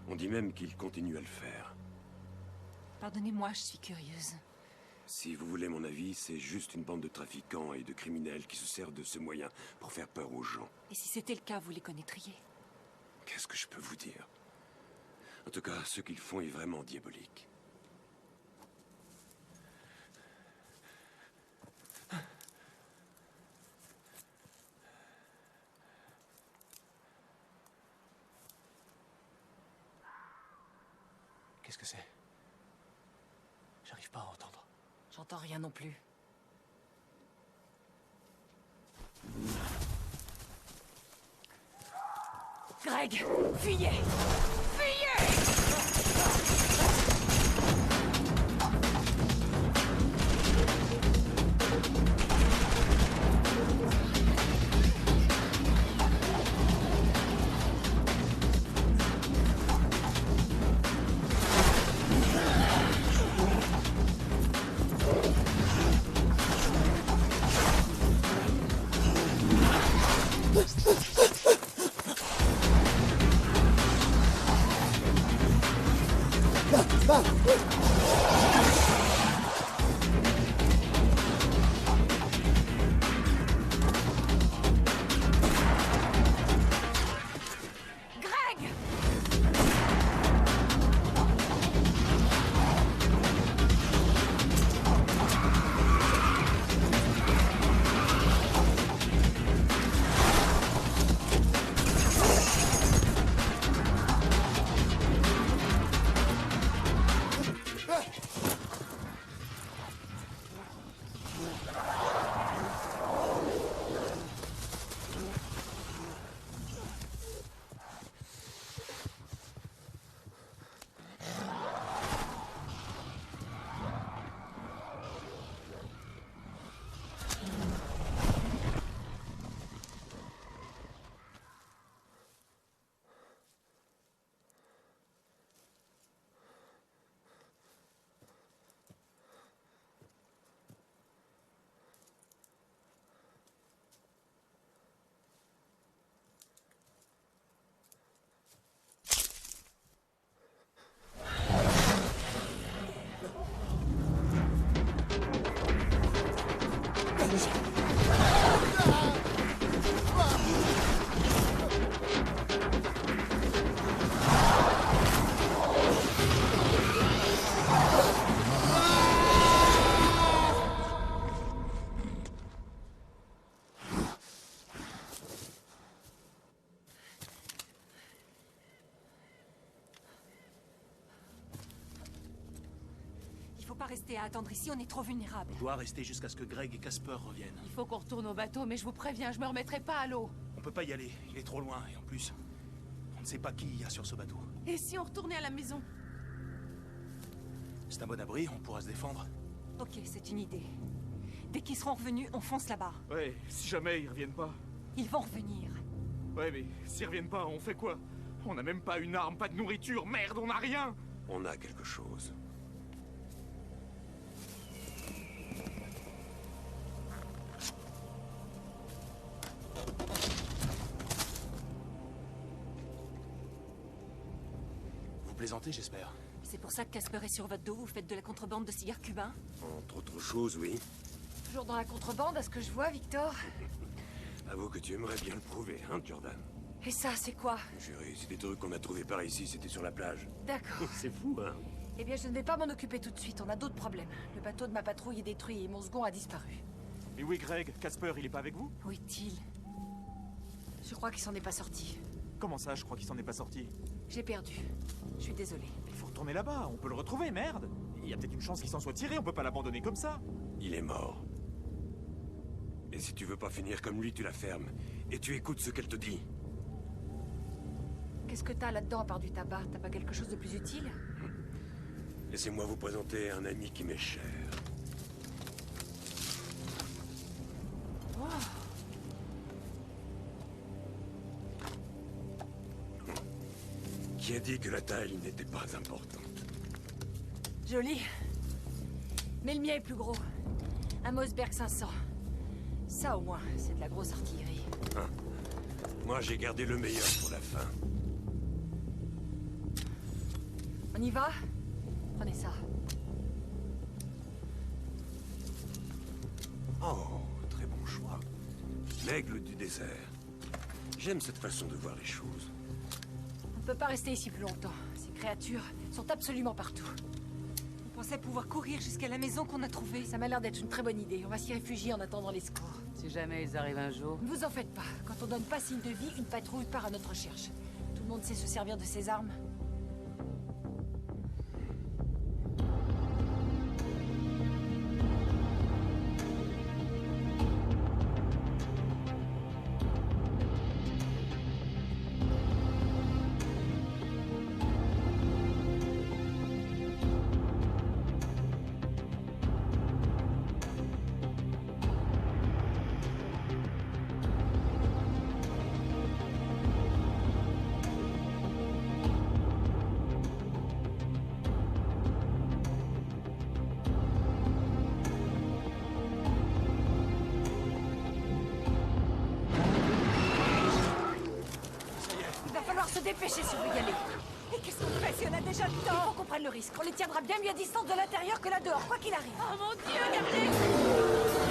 Speaker 8: On dit même qu'il continue à le faire.
Speaker 12: Pardonnez-moi, je suis curieuse.
Speaker 8: Si vous voulez mon avis, c'est juste une bande de trafiquants et de criminels qui se servent de ce moyen pour faire peur aux gens.
Speaker 12: Et si c'était le cas, vous les connaîtriez?
Speaker 8: Qu'est-ce que je peux vous dire? En tout cas, ce qu'ils font est vraiment diabolique.
Speaker 5: Qu'est-ce que c'est? J'arrive pas à entendre.
Speaker 12: J'entends rien non plus. Greg, fuyez! Fuyez! Faut pas rester à attendre ici, on est trop vulnérables.
Speaker 7: On doit rester jusqu'à ce que Greg et Casper reviennent.
Speaker 13: Il faut qu'on retourne au bateau, mais je vous préviens, je me remettrai pas à l'eau.
Speaker 7: On peut pas y aller, il est trop loin, et en plus, on ne sait pas qui il y a sur ce bateau.
Speaker 13: Et si on retournait à la maison?
Speaker 7: C'est un bon abri, on pourra se défendre.
Speaker 12: Ok, c'est une idée. Dès qu'ils seront revenus, on fonce là-bas.
Speaker 4: Ouais, si jamais ils reviennent pas.
Speaker 12: Ils vont revenir.
Speaker 4: Ouais, mais s'ils reviennent pas, on fait quoi? On n'a même pas une arme, pas de nourriture, merde, on n'a rien!
Speaker 8: On a quelque chose.
Speaker 7: Vous plaisantez, j'espère.
Speaker 12: C'est pour ça que Casper est sur votre dos, vous faites de la contrebande de cigares cubains?
Speaker 8: Entre autres choses, oui.
Speaker 11: Toujours dans la contrebande, à ce que je vois, Victor.
Speaker 8: Avoue que tu aimerais bien le prouver, hein, Jordan?
Speaker 11: Et ça, c'est quoi?
Speaker 8: Chérie, c'est des trucs qu'on a trouvés par ici, c'était sur la plage.
Speaker 11: D'accord.
Speaker 8: C'est fou, hein?
Speaker 11: Eh bien, je ne vais pas m'en occuper tout de suite, on a d'autres problèmes. Le bateau de ma patrouille est détruit et mon second a disparu.
Speaker 4: Mais oui, Greg, Casper, il est pas avec vous?
Speaker 11: Où est-il? Je crois qu'il s'en est pas sorti.
Speaker 4: Comment ça, je crois qu'il s'en est pas sorti?
Speaker 11: J'ai perdu. Je suis désolée.
Speaker 4: Il faut retourner là-bas, on peut le retrouver, merde! Il y a peut-être une chance qu'il s'en soit tiré, on peut pas l'abandonner comme ça!
Speaker 8: Il est mort. Et si tu veux pas finir comme lui, tu la fermes. Et tu écoutes ce qu'elle te dit.
Speaker 11: Qu'est-ce que t'as là-dedans à part du tabac? T'as pas quelque chose de plus utile?
Speaker 8: Laissez-moi vous présenter un ami qui m'est cher.
Speaker 11: Oh.
Speaker 8: Qui a dit que la taille n'était pas importante?
Speaker 11: Joli. Mais le mien est plus gros. Un Mossberg 500. Ça au moins, c'est de la grosse artillerie.
Speaker 8: Hein. Moi, j'ai gardé le meilleur pour la fin.
Speaker 11: On y va? Prenez ça.
Speaker 8: Oh, très bon choix. L'aigle du désert. J'aime cette façon de voir les choses.
Speaker 11: On ne peut pas rester ici plus longtemps. Ces créatures sont absolument partout.
Speaker 12: On pensait pouvoir courir jusqu'à la maison qu'on a trouvée.
Speaker 11: Ça m'a l'air d'être une très bonne idée. On va s'y réfugier en attendant les secours.
Speaker 6: Si jamais ils arrivent un jour.
Speaker 11: Ne vous en faites pas. Quand on donne pas signe de vie, une patrouille part à notre recherche. Tout le monde sait se servir de ses armes. Il va falloir se dépêcher si on veut y aller. Et qu'est-ce qu'on fait si on a déjà le temps? Il faut qu'on prenne le risque. On les tiendra bien mieux à distance de l'intérieur que là dehors, quoi qu'il arrive.
Speaker 13: Oh mon Dieu, regardez!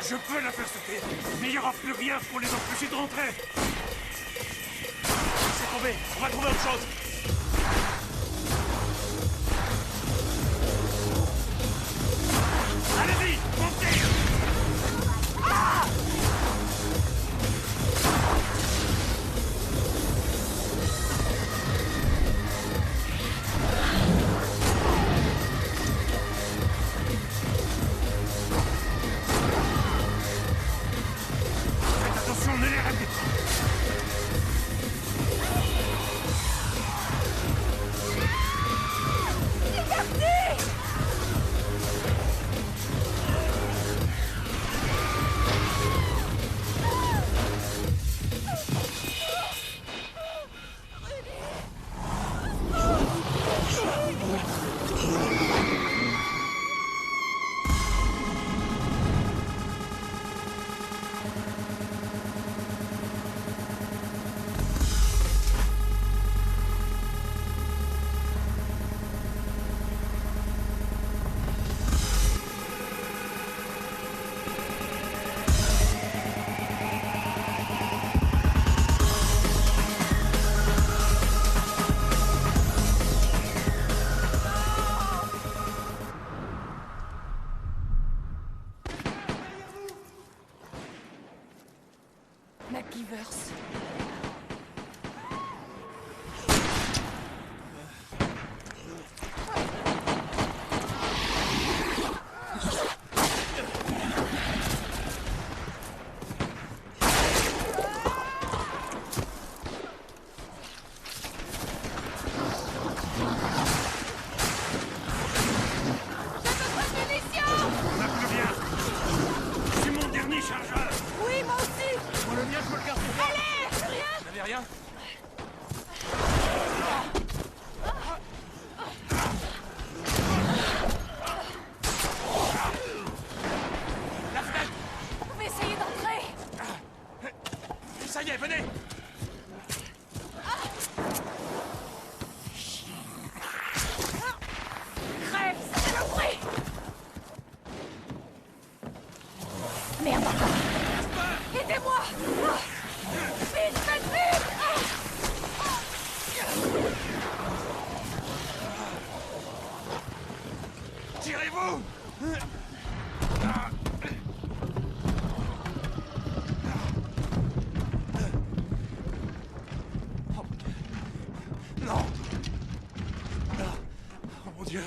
Speaker 3: Je peux la faire sauter, mais il n'y aura plus rien pour les empêcher de rentrer. C'est tombé, on va trouver autre chose. Allez-y, montez. Ah! Faites attention, ne les ratez pas.
Speaker 2: C'est parti!
Speaker 11: McGivers.
Speaker 3: On n'a plus rien. C'est mon dernier chargeur.
Speaker 2: Oui, moi aussi!
Speaker 3: Moi, le mien, je peux le garder.
Speaker 2: Allez! Plus rien?
Speaker 3: Vous n'avez rien? La fenêtre!
Speaker 11: On va essayer d'entrer.
Speaker 3: Ça y est, venez!
Speaker 11: Crève, saloperie! Merde encore. Aidez-moi! Vite, faites vite!
Speaker 3: Tirez-vous! Non! Non! Oh mon Dieu!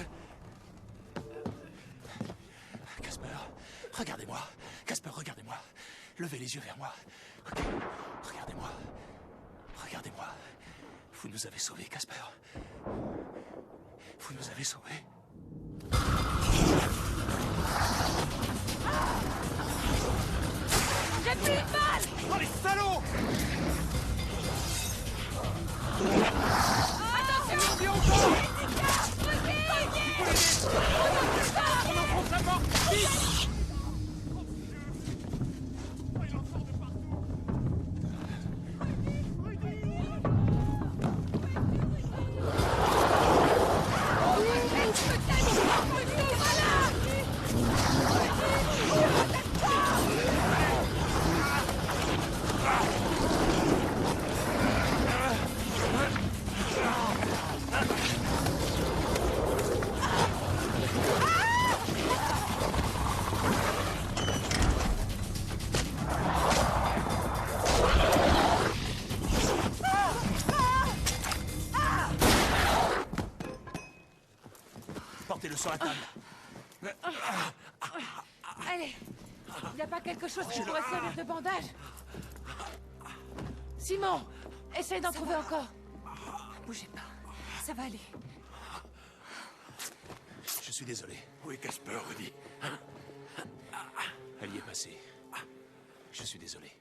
Speaker 3: Casper, regardez-moi. Casper, regardez-moi. Levez les yeux vers moi. Ok. Regardez-moi. Regardez-moi. Vous nous avez sauvés, Casper. Vous nous avez sauvés.
Speaker 2: J'ai plus de balles!
Speaker 3: Oh les salauds!
Speaker 2: Attention!
Speaker 3: Viens encore!
Speaker 2: On enfonce la porte! Vite!
Speaker 3: Portez-le sur la table.
Speaker 11: Allez, il n'y a pas quelque chose qui pourrait servir de bandage? Simon, essaye d'en trouver encore.
Speaker 12: Bougez pas. Ça va aller.
Speaker 3: Je suis désolé. Oui, Casper, Rudy. Elle y est passée. Je suis désolé.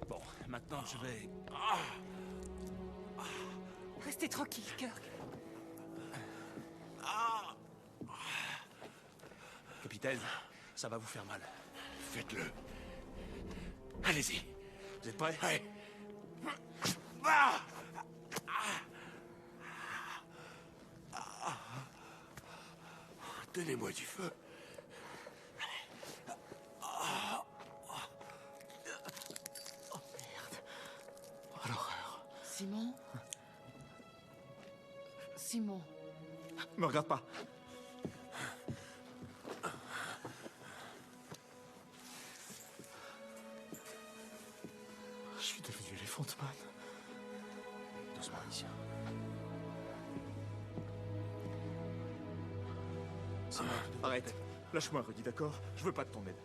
Speaker 3: Bon, maintenant je vais...
Speaker 12: Restez tranquille, Kirk.
Speaker 3: Capitaine, ça va vous faire mal. Faites-le. Allez-y. Vous êtes prêts? Oui.
Speaker 8: Donnez-moi du feu.
Speaker 7: Oh, l'horreur.
Speaker 13: Simon? Simon.
Speaker 4: Me regarde pas.
Speaker 7: Je suis devenu Elephant Man.
Speaker 1: Doucement, Alicia.
Speaker 4: Arrête. Lâche-moi, Rudy, d'accord? Je veux pas de ton aide.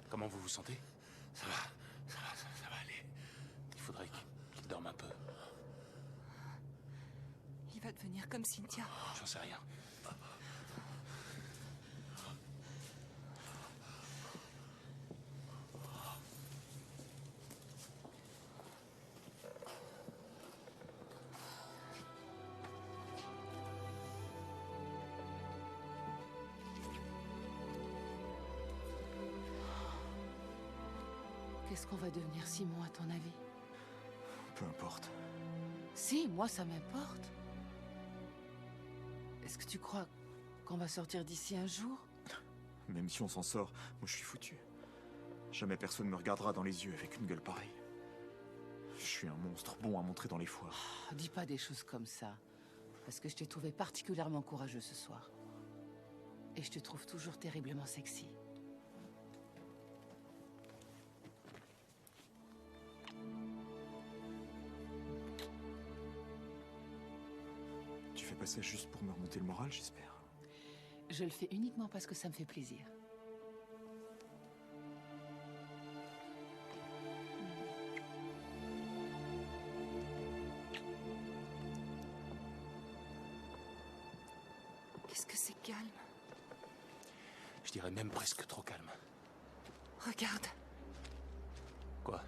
Speaker 1: Comment vous vous sentez?
Speaker 8: Ça va aller.
Speaker 1: Il faudrait qu'il dorme un peu.
Speaker 12: Il va devenir comme Cynthia.
Speaker 1: J'en sais rien.
Speaker 13: Qu'est-ce qu'on va devenir, Simon, à ton avis?
Speaker 4: Peu importe.
Speaker 13: Si, moi, ça m'importe. Est-ce que tu crois qu'on va sortir d'ici un jour?
Speaker 4: Même si on s'en sort, moi je suis foutu. Jamais personne me regardera dans les yeux avec une gueule pareille. Je suis un monstre bon à montrer dans les foires.
Speaker 13: Oh, dis pas des choses comme ça. Parce que je t'ai trouvé particulièrement courageux ce soir. Et je te trouve toujours terriblement sexy.
Speaker 4: Tu fais pas ça juste pour me remonter le moral, j'espère.
Speaker 13: Je le fais uniquement parce que ça me fait plaisir.
Speaker 12: Qu'est-ce que c'est calme?
Speaker 1: Je dirais même presque trop calme.
Speaker 12: Regarde.
Speaker 1: Quoi?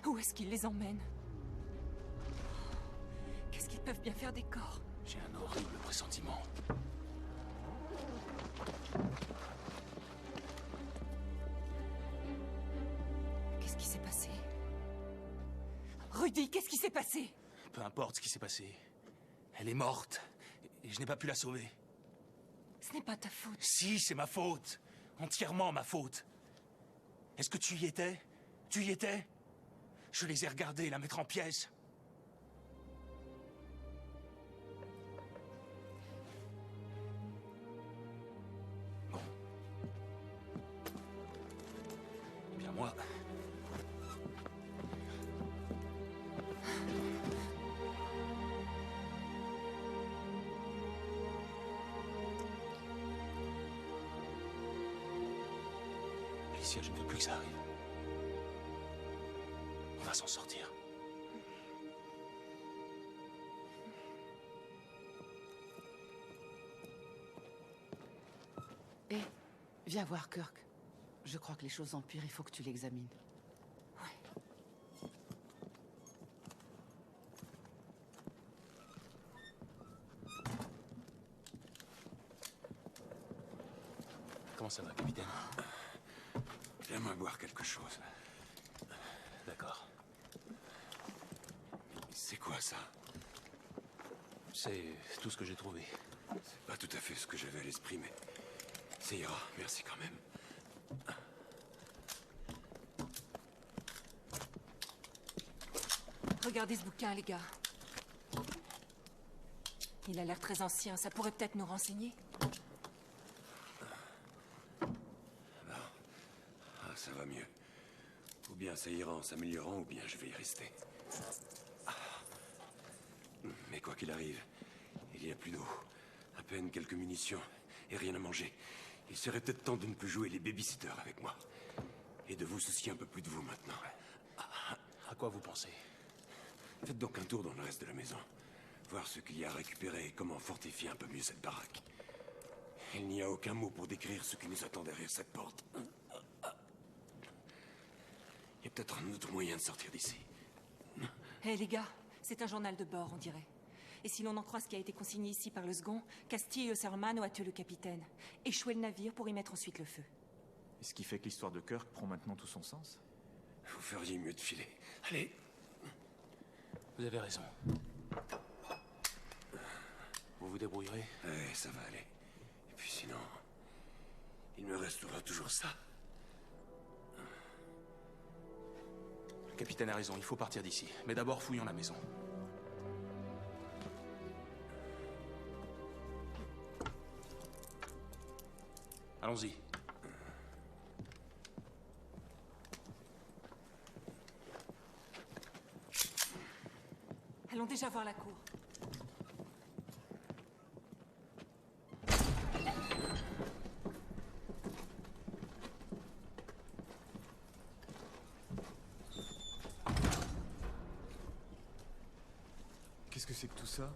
Speaker 12: Où est-ce qu'ils les emmènent? Qu'est-ce qu'ils peuvent bien faire des corps?
Speaker 1: J'ai un horrible pressentiment.
Speaker 12: Qu'est-ce qui s'est passé? Rudy, qu'est-ce qui s'est passé?
Speaker 1: Peu importe ce qui s'est passé. Elle est morte. Et je n'ai pas pu la sauver.
Speaker 12: Ce n'est pas ta faute.
Speaker 1: Si, c'est ma faute. Entièrement ma faute. Est-ce que tu y étais? Tu y étais? Je les ai regardés la mettre en pièces. Bon. Eh bien moi... Alicia, je ne veux plus que ça arrive. On va s'en sortir.
Speaker 13: Hé, viens voir Kirk. Je crois que les choses empirent, il faut que tu l'examines.
Speaker 1: Comment ça va, capitaine?
Speaker 8: Viens-moi boire quelque chose.
Speaker 1: D'accord.
Speaker 8: C'est quoi ça?
Speaker 1: C'est tout ce que j'ai trouvé.
Speaker 8: C'est pas tout à fait ce que j'avais à l'esprit, mais ça ira. Merci quand même.
Speaker 12: Regardez ce bouquin, les gars. Il a l'air très ancien, ça pourrait peut-être nous renseigner.
Speaker 8: Ah, ça va mieux. Ou bien ça ira en s'améliorant, ou bien je vais y rester. Ah. Mais quoi qu'il arrive, il y a plus d'eau, à peine quelques munitions, et rien à manger. Il serait peut-être temps de ne plus jouer les babysitters avec moi. Et de vous soucier un peu plus de vous maintenant.
Speaker 1: À quoi vous pensez?
Speaker 8: Faites donc un tour dans le reste de la maison. Voir ce qu'il y a à récupérer et comment fortifier un peu mieux cette baraque. Il n'y a aucun mot pour décrire ce qui nous attend derrière cette porte. Il y a peut-être un autre moyen de sortir d'ici.
Speaker 12: Hé, les gars, c'est un journal de bord, on dirait. Et si l'on en croit ce qui a été consigné ici par le second, Castillo Sermano a tué le capitaine, échoué le navire pour y mettre ensuite le feu.
Speaker 4: Et ce qui fait que l'histoire de Kirk prend maintenant tout son sens?
Speaker 8: Vous feriez mieux de filer. Allez.
Speaker 1: Vous avez raison. Vous vous débrouillerez?
Speaker 8: Ouais, ça va aller. Et puis sinon, il me restera toujours ça.
Speaker 1: Le capitaine a raison, il faut partir d'ici. Mais d'abord, fouillons la maison. Allons-y.
Speaker 12: Allons déjà voir la cour.
Speaker 4: Qu'est-ce que c'est que tout ça?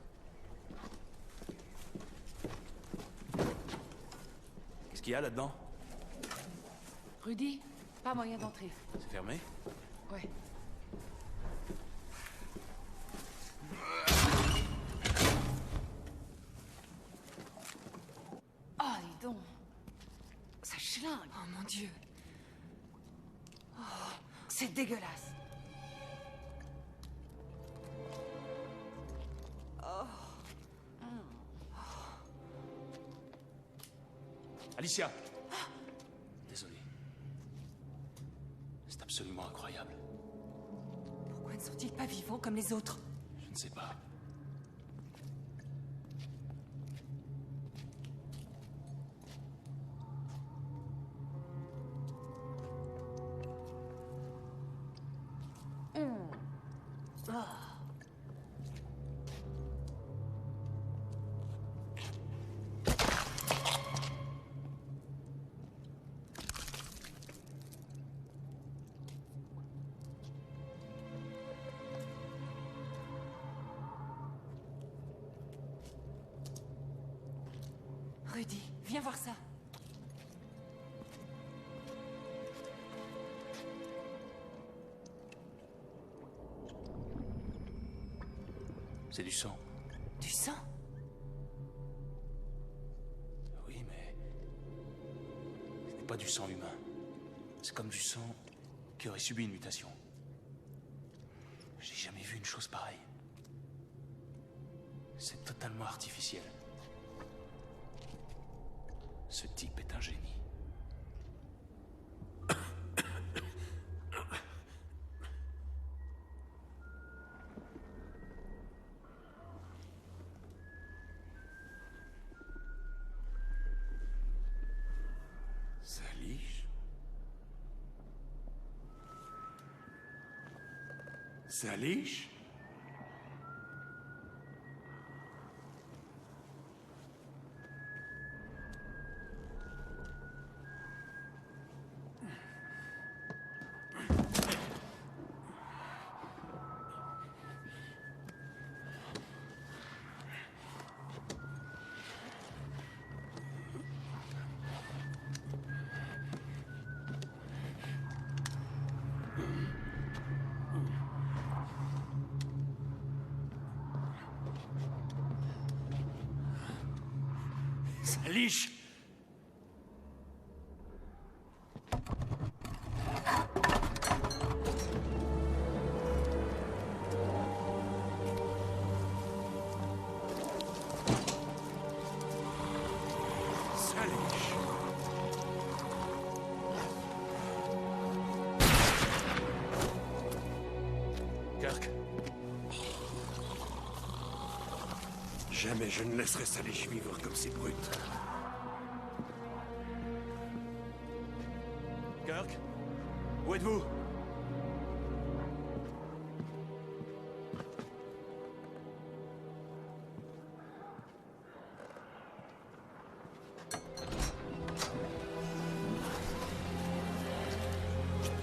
Speaker 1: Qu'est-ce qu'il y a là-dedans?
Speaker 13: Rudy, pas moyen d'entrer.
Speaker 1: C'est fermé?
Speaker 13: Ouais. Oh, dis donc. Ça schlingue.
Speaker 12: Oh mon Dieu.
Speaker 13: Oh, c'est dégueulasse.
Speaker 1: Alicia! Désolé. C'est absolument incroyable.
Speaker 12: Pourquoi ne sont-ils pas vivants comme les autres?
Speaker 1: Je ne sais pas.
Speaker 12: Rudy, viens voir ça.
Speaker 1: C'est du sang.
Speaker 12: Du sang?
Speaker 1: Oui, mais... ce n'est pas du sang humain. C'est comme du sang qui aurait subi une mutation. J'ai jamais vu une chose pareille. C'est totalement artificiel. Ce type est un génie.
Speaker 8: Salish? Salish? Salish!
Speaker 1: Kirk?
Speaker 8: Jamais je ne laisserai Salish vivre comme ces brutes.
Speaker 1: Kirk? Où êtes-vous?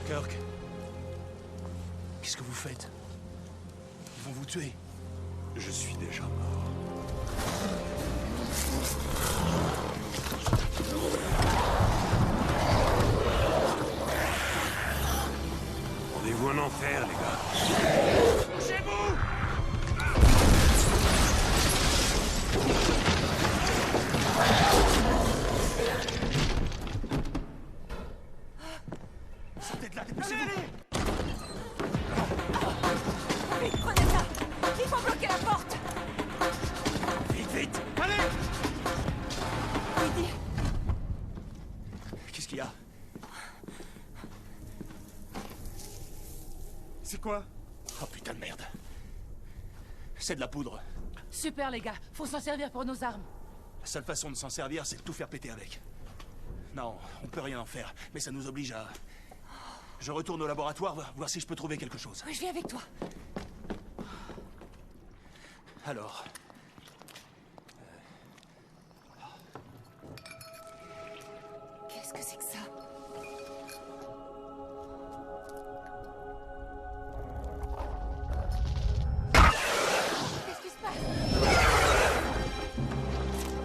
Speaker 1: Kirk? Qu'est-ce que vous faites? Ils vont vous tuer.
Speaker 8: Je suis déjà mort. Rendez-vous en enfer, les gars. Bougez-vous!
Speaker 7: Sortez de là, dépêchez-vous.
Speaker 11: Vite, prenez ça. Il faut bloquer la porte.
Speaker 7: Vite, vite. Allez.
Speaker 11: Lydie.
Speaker 7: Qu'est-ce qu'il y a? C'est quoi? Oh putain de merde. C'est de la poudre.
Speaker 13: Super, les gars. Faut s'en servir pour nos armes.
Speaker 7: La seule façon de s'en servir, c'est de tout faire péter avec. Non, on peut rien en faire, mais ça nous oblige à... Je retourne au laboratoire, voir si je peux trouver quelque chose.
Speaker 11: Oui, je viens avec toi.
Speaker 7: Alors...
Speaker 11: Qu'est-ce que c'est que ça? Qu'est-ce qui se passe?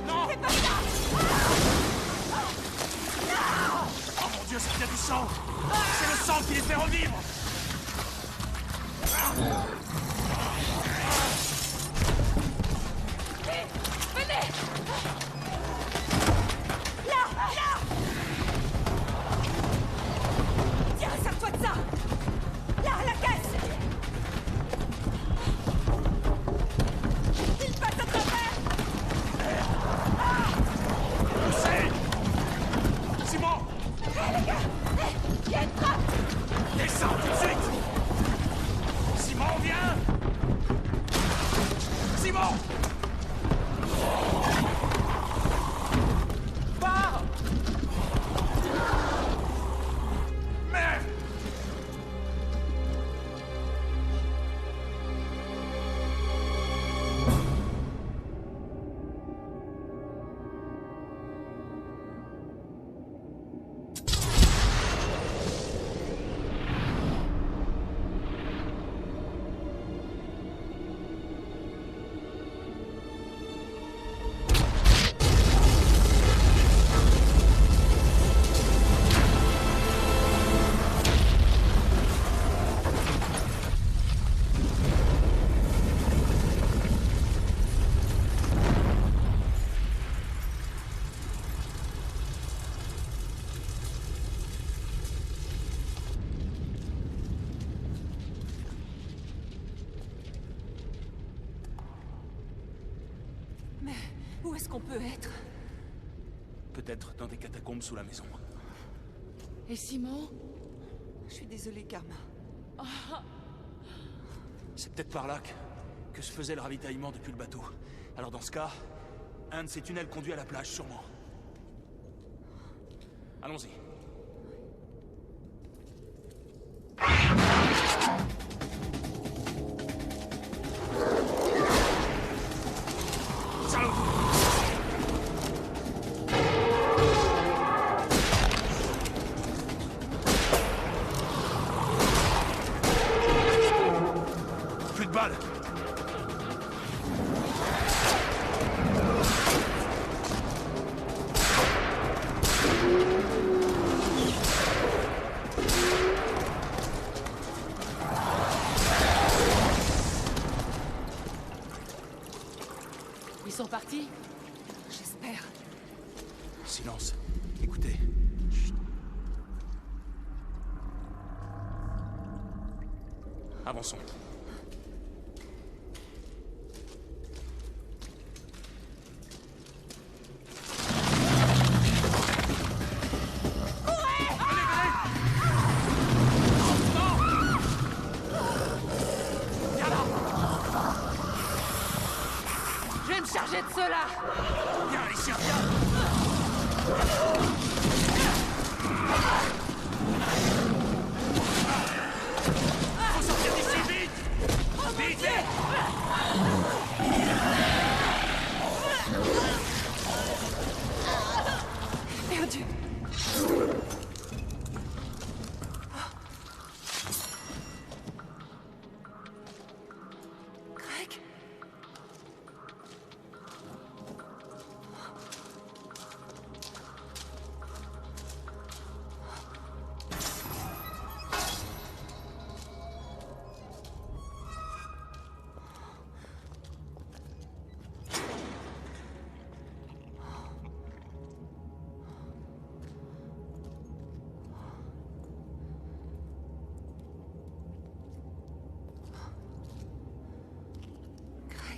Speaker 7: Non!
Speaker 11: C'est pas ça!
Speaker 7: Oh mon Dieu, ça vient du sang! C'est le sang qui les fait revivre!
Speaker 11: Venez! Là! Là! Tiens, sers-toi de ça! Là, la caisse! Il passe à travers!
Speaker 7: Poussez! Simon!
Speaker 11: Hé, les gars! Hé, il y a une trappe!
Speaker 7: Descends tout de suite! Simon, viens! Simon! Pars! Merde!
Speaker 11: Mais où est-ce qu'on peut être?
Speaker 7: Peut-être dans des catacombes sous la maison.
Speaker 13: Et Simon?
Speaker 11: Je suis désolée, Karma.
Speaker 7: C'est peut-être par là que se faisait le ravitaillement depuis le bateau. Alors dans ce cas, un de ces tunnels conduit à la plage, sûrement. Allons-y. Salaud! Plus de balles!
Speaker 13: Ils sont partis?
Speaker 11: J'espère.
Speaker 7: Silence. Écoutez. Chut. Avançons.
Speaker 13: Je vais me charger de cela!
Speaker 7: Viens, Alicia, viens! Faut sortir d'ici, vite! Vite, vite!
Speaker 11: Perdu. Greg?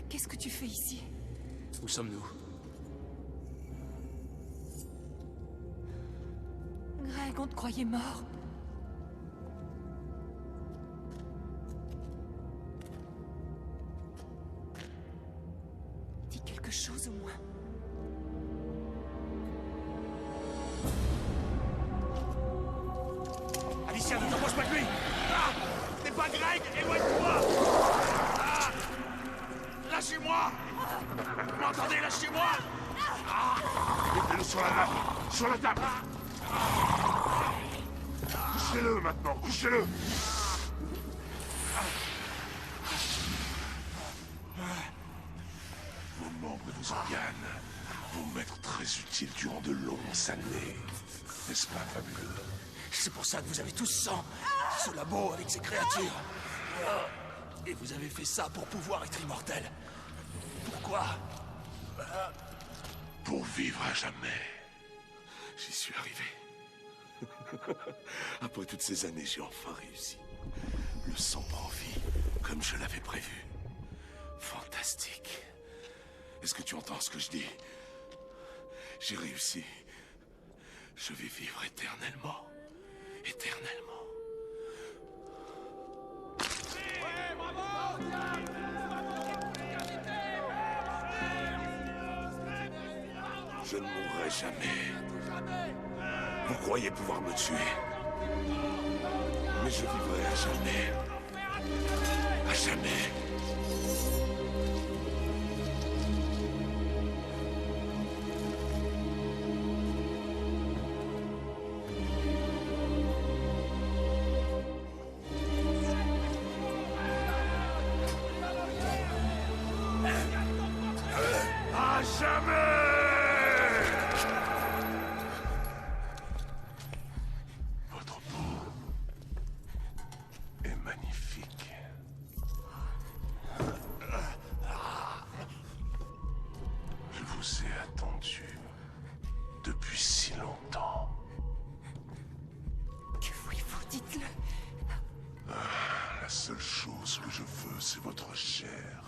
Speaker 12: Qu'est-ce que tu fais ici?
Speaker 5: Où sommes-nous?
Speaker 12: Greg, on te croyait mort. Dis quelque chose au moins.
Speaker 7: Alicia, ne t'approche pas de lui! Ah! T'es pas Greg! Éloigne-toi! Ah! Lâchez-moi! Vous m'entendez? Lâchez-moi! Ah!
Speaker 17: Mettez-le sur la table! Sur la table! Couchez-le maintenant! Couchez-le! Vos membres et vos organes vont m'être très utiles durant de longues années. N'est-ce pas fabuleux?
Speaker 7: C'est pour ça que vous avez tous sang! Ce labo avec ces créatures! Et vous avez fait ça pour pouvoir être immortel! Pourquoi?
Speaker 17: Pour vivre à jamais. J'y suis arrivé. Après toutes ces années, j'ai enfin réussi. Le sang prend vie, comme je l'avais prévu. Fantastique. Est-ce que tu entends ce que je dis? J'ai réussi. Je vais vivre éternellement. Éternellement. Je ne mourrai jamais. Vous croyez pouvoir me tuer. Mais je vivrai à jamais. À jamais. À jamais! Votre peau est magnifique. Je vous ai attendu depuis si longtemps.
Speaker 12: Que voulez-vous? Dites-le.
Speaker 17: La seule chose que je veux, c'est votre chair.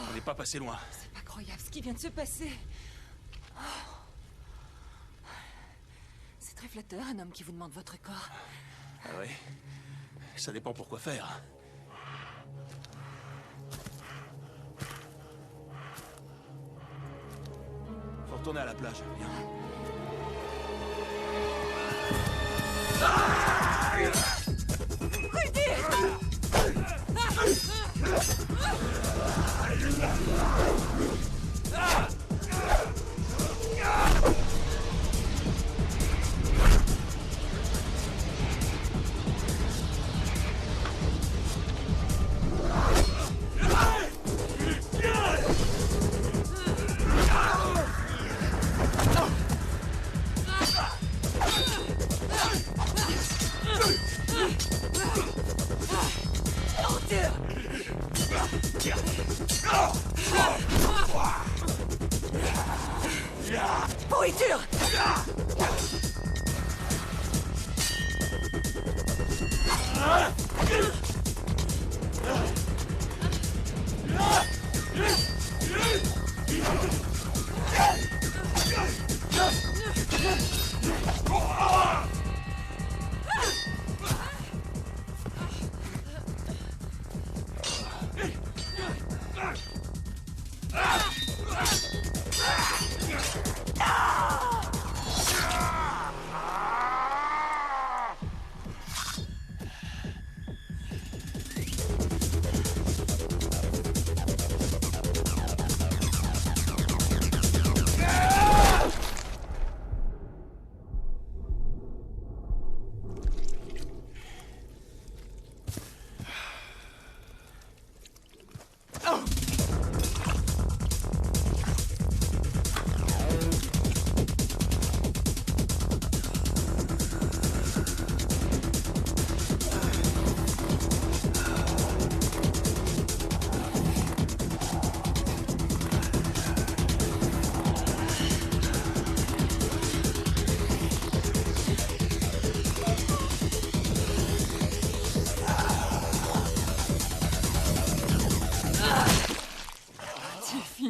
Speaker 5: On n'est pas passé loin.
Speaker 12: C'est pas croyable ce qui vient de se passer. Oh. C'est très flatteur, un homme qui vous demande votre corps.
Speaker 5: Ah oui? Ça dépend pour quoi faire. Faut retourner à la plage, viens.
Speaker 12: Pourriture!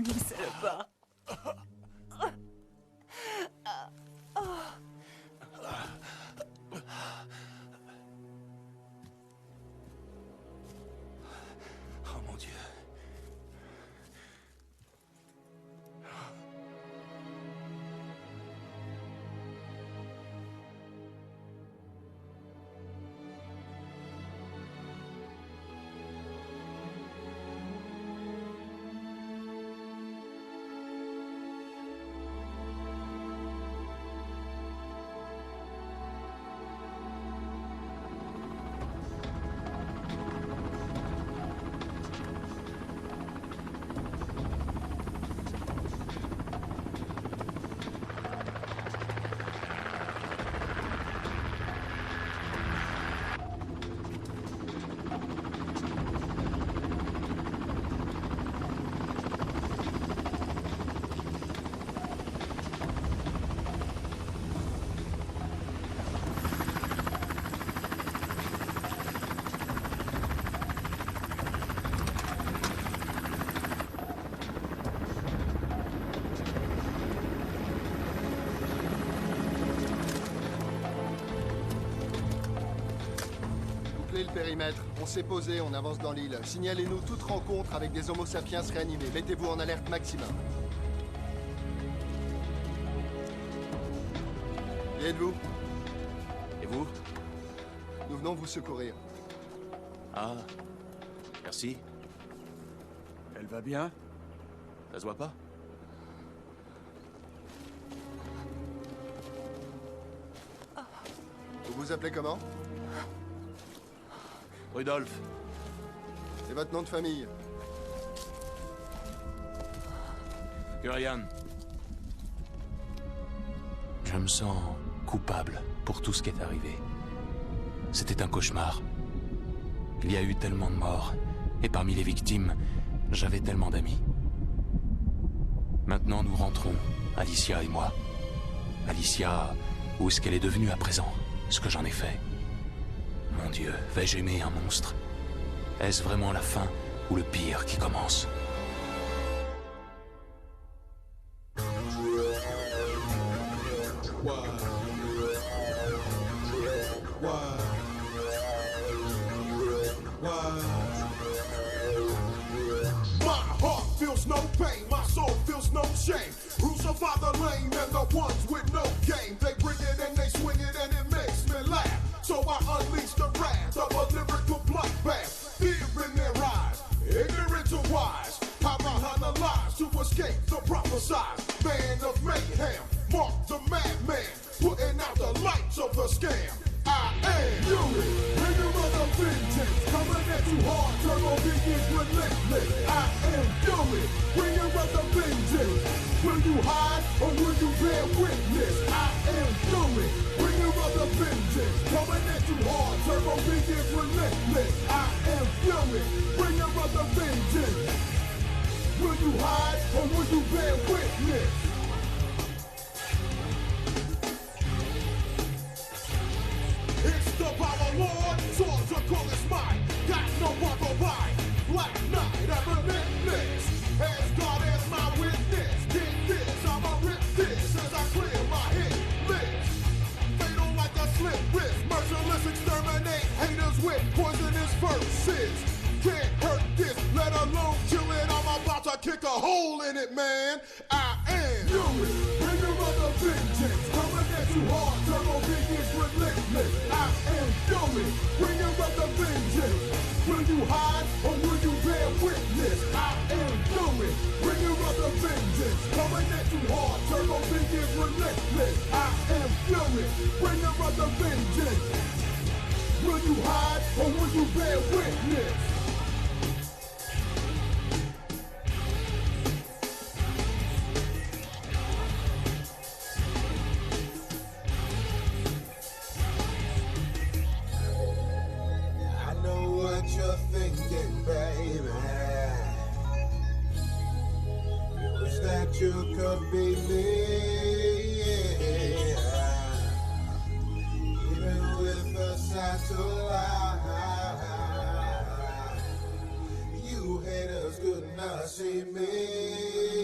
Speaker 12: fini, salopard.
Speaker 16: Oh mon Dieu.
Speaker 18: Le périmètre. On s'est posé, on avance dans l'île. Signalez-nous toute rencontre avec des homo sapiens réanimés. Mettez-vous en alerte maximum. Qui êtes-vous?
Speaker 1: Et vous?
Speaker 18: Nous venons vous secourir.
Speaker 1: Ah, merci.
Speaker 16: Elle va bien?
Speaker 1: Ça se voit pas?
Speaker 18: Vous vous appelez comment?
Speaker 1: Rudolph.
Speaker 18: C'est votre nom de famille?
Speaker 1: Kurian. Je me sens coupable pour tout ce qui est arrivé. C'était un cauchemar. Il y a eu tellement de morts, et parmi les victimes, j'avais tellement d'amis. Maintenant, nous rentrons, Alicia et moi. Alicia, où est-ce qu'elle est devenue à présent? Ce que j'en ai fait. Mon Dieu, vais-je aimer un monstre? Est-ce vraiment la fin ou le pire qui commence?
Speaker 19: My heart feels no pain, my soul feels no shame. Crucify the lame and the ones with no game. They bring it and they swing it and it makes me laugh. So I unleash the wrath of a lyrical bloodbath. Fear in their eyes, ignorant to wise. Hide behind the lies to escape the prophesied. Man of mayhem, Mark the madman, putting out the lights of the scam. I am Fury, bringer of the vengeance, coming at you hard, turbo begins relentless. I am Fury, bringer of the vengeance. Will you hide or will you bear witness? I am Fury, bringer of the vengeance, coming at you hard, turbo begins relentless. I am Fury, bringer of the vengeance. Will you hide or will you bear witness? It's the power lord, swords are call is mine. Got no other right. Black Knight, eminentness. As God as my witness. Get this, I'ma rip this as I clear my hit list. Fatal like a slip wrist. Merciless exterminate haters with poisonous verses. Can't hurt this, let alone kill it. I'm about to kick a hole in it, man. I am Fury, bringer of the vengeance. Coming at you hard, turbo begins relentless. I am Fury, bringer of the vengeance. Will you hide or will you bear witness? I am Fury, bringer of the vengeance. Coming at you hard, turbo begins relentless. I am Fury, bringer of the vengeance. Will you hide or will you bear witness?
Speaker 20: You're thinking, baby, you wish that you could be me, even with a satellite. You haters could not see me.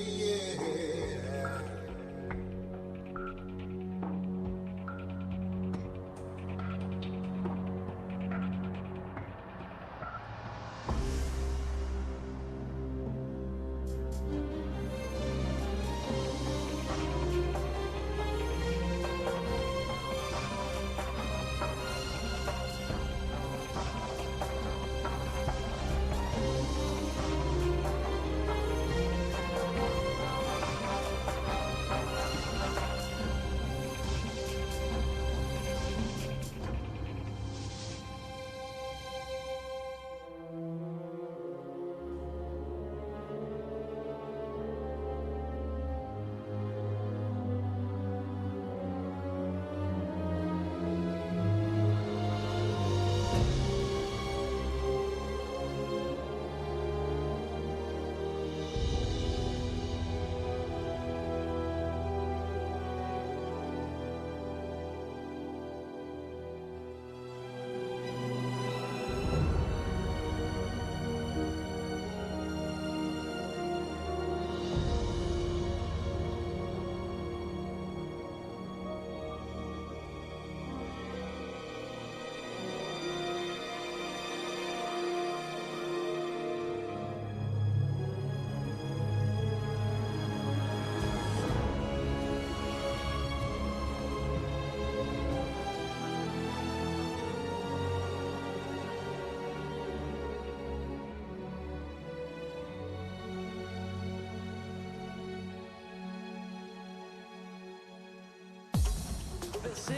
Speaker 19: The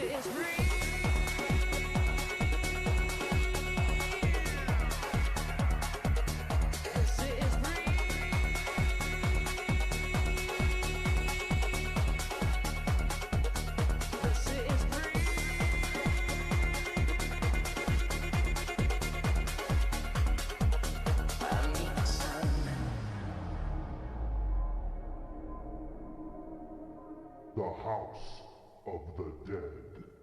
Speaker 19: House of the Dead.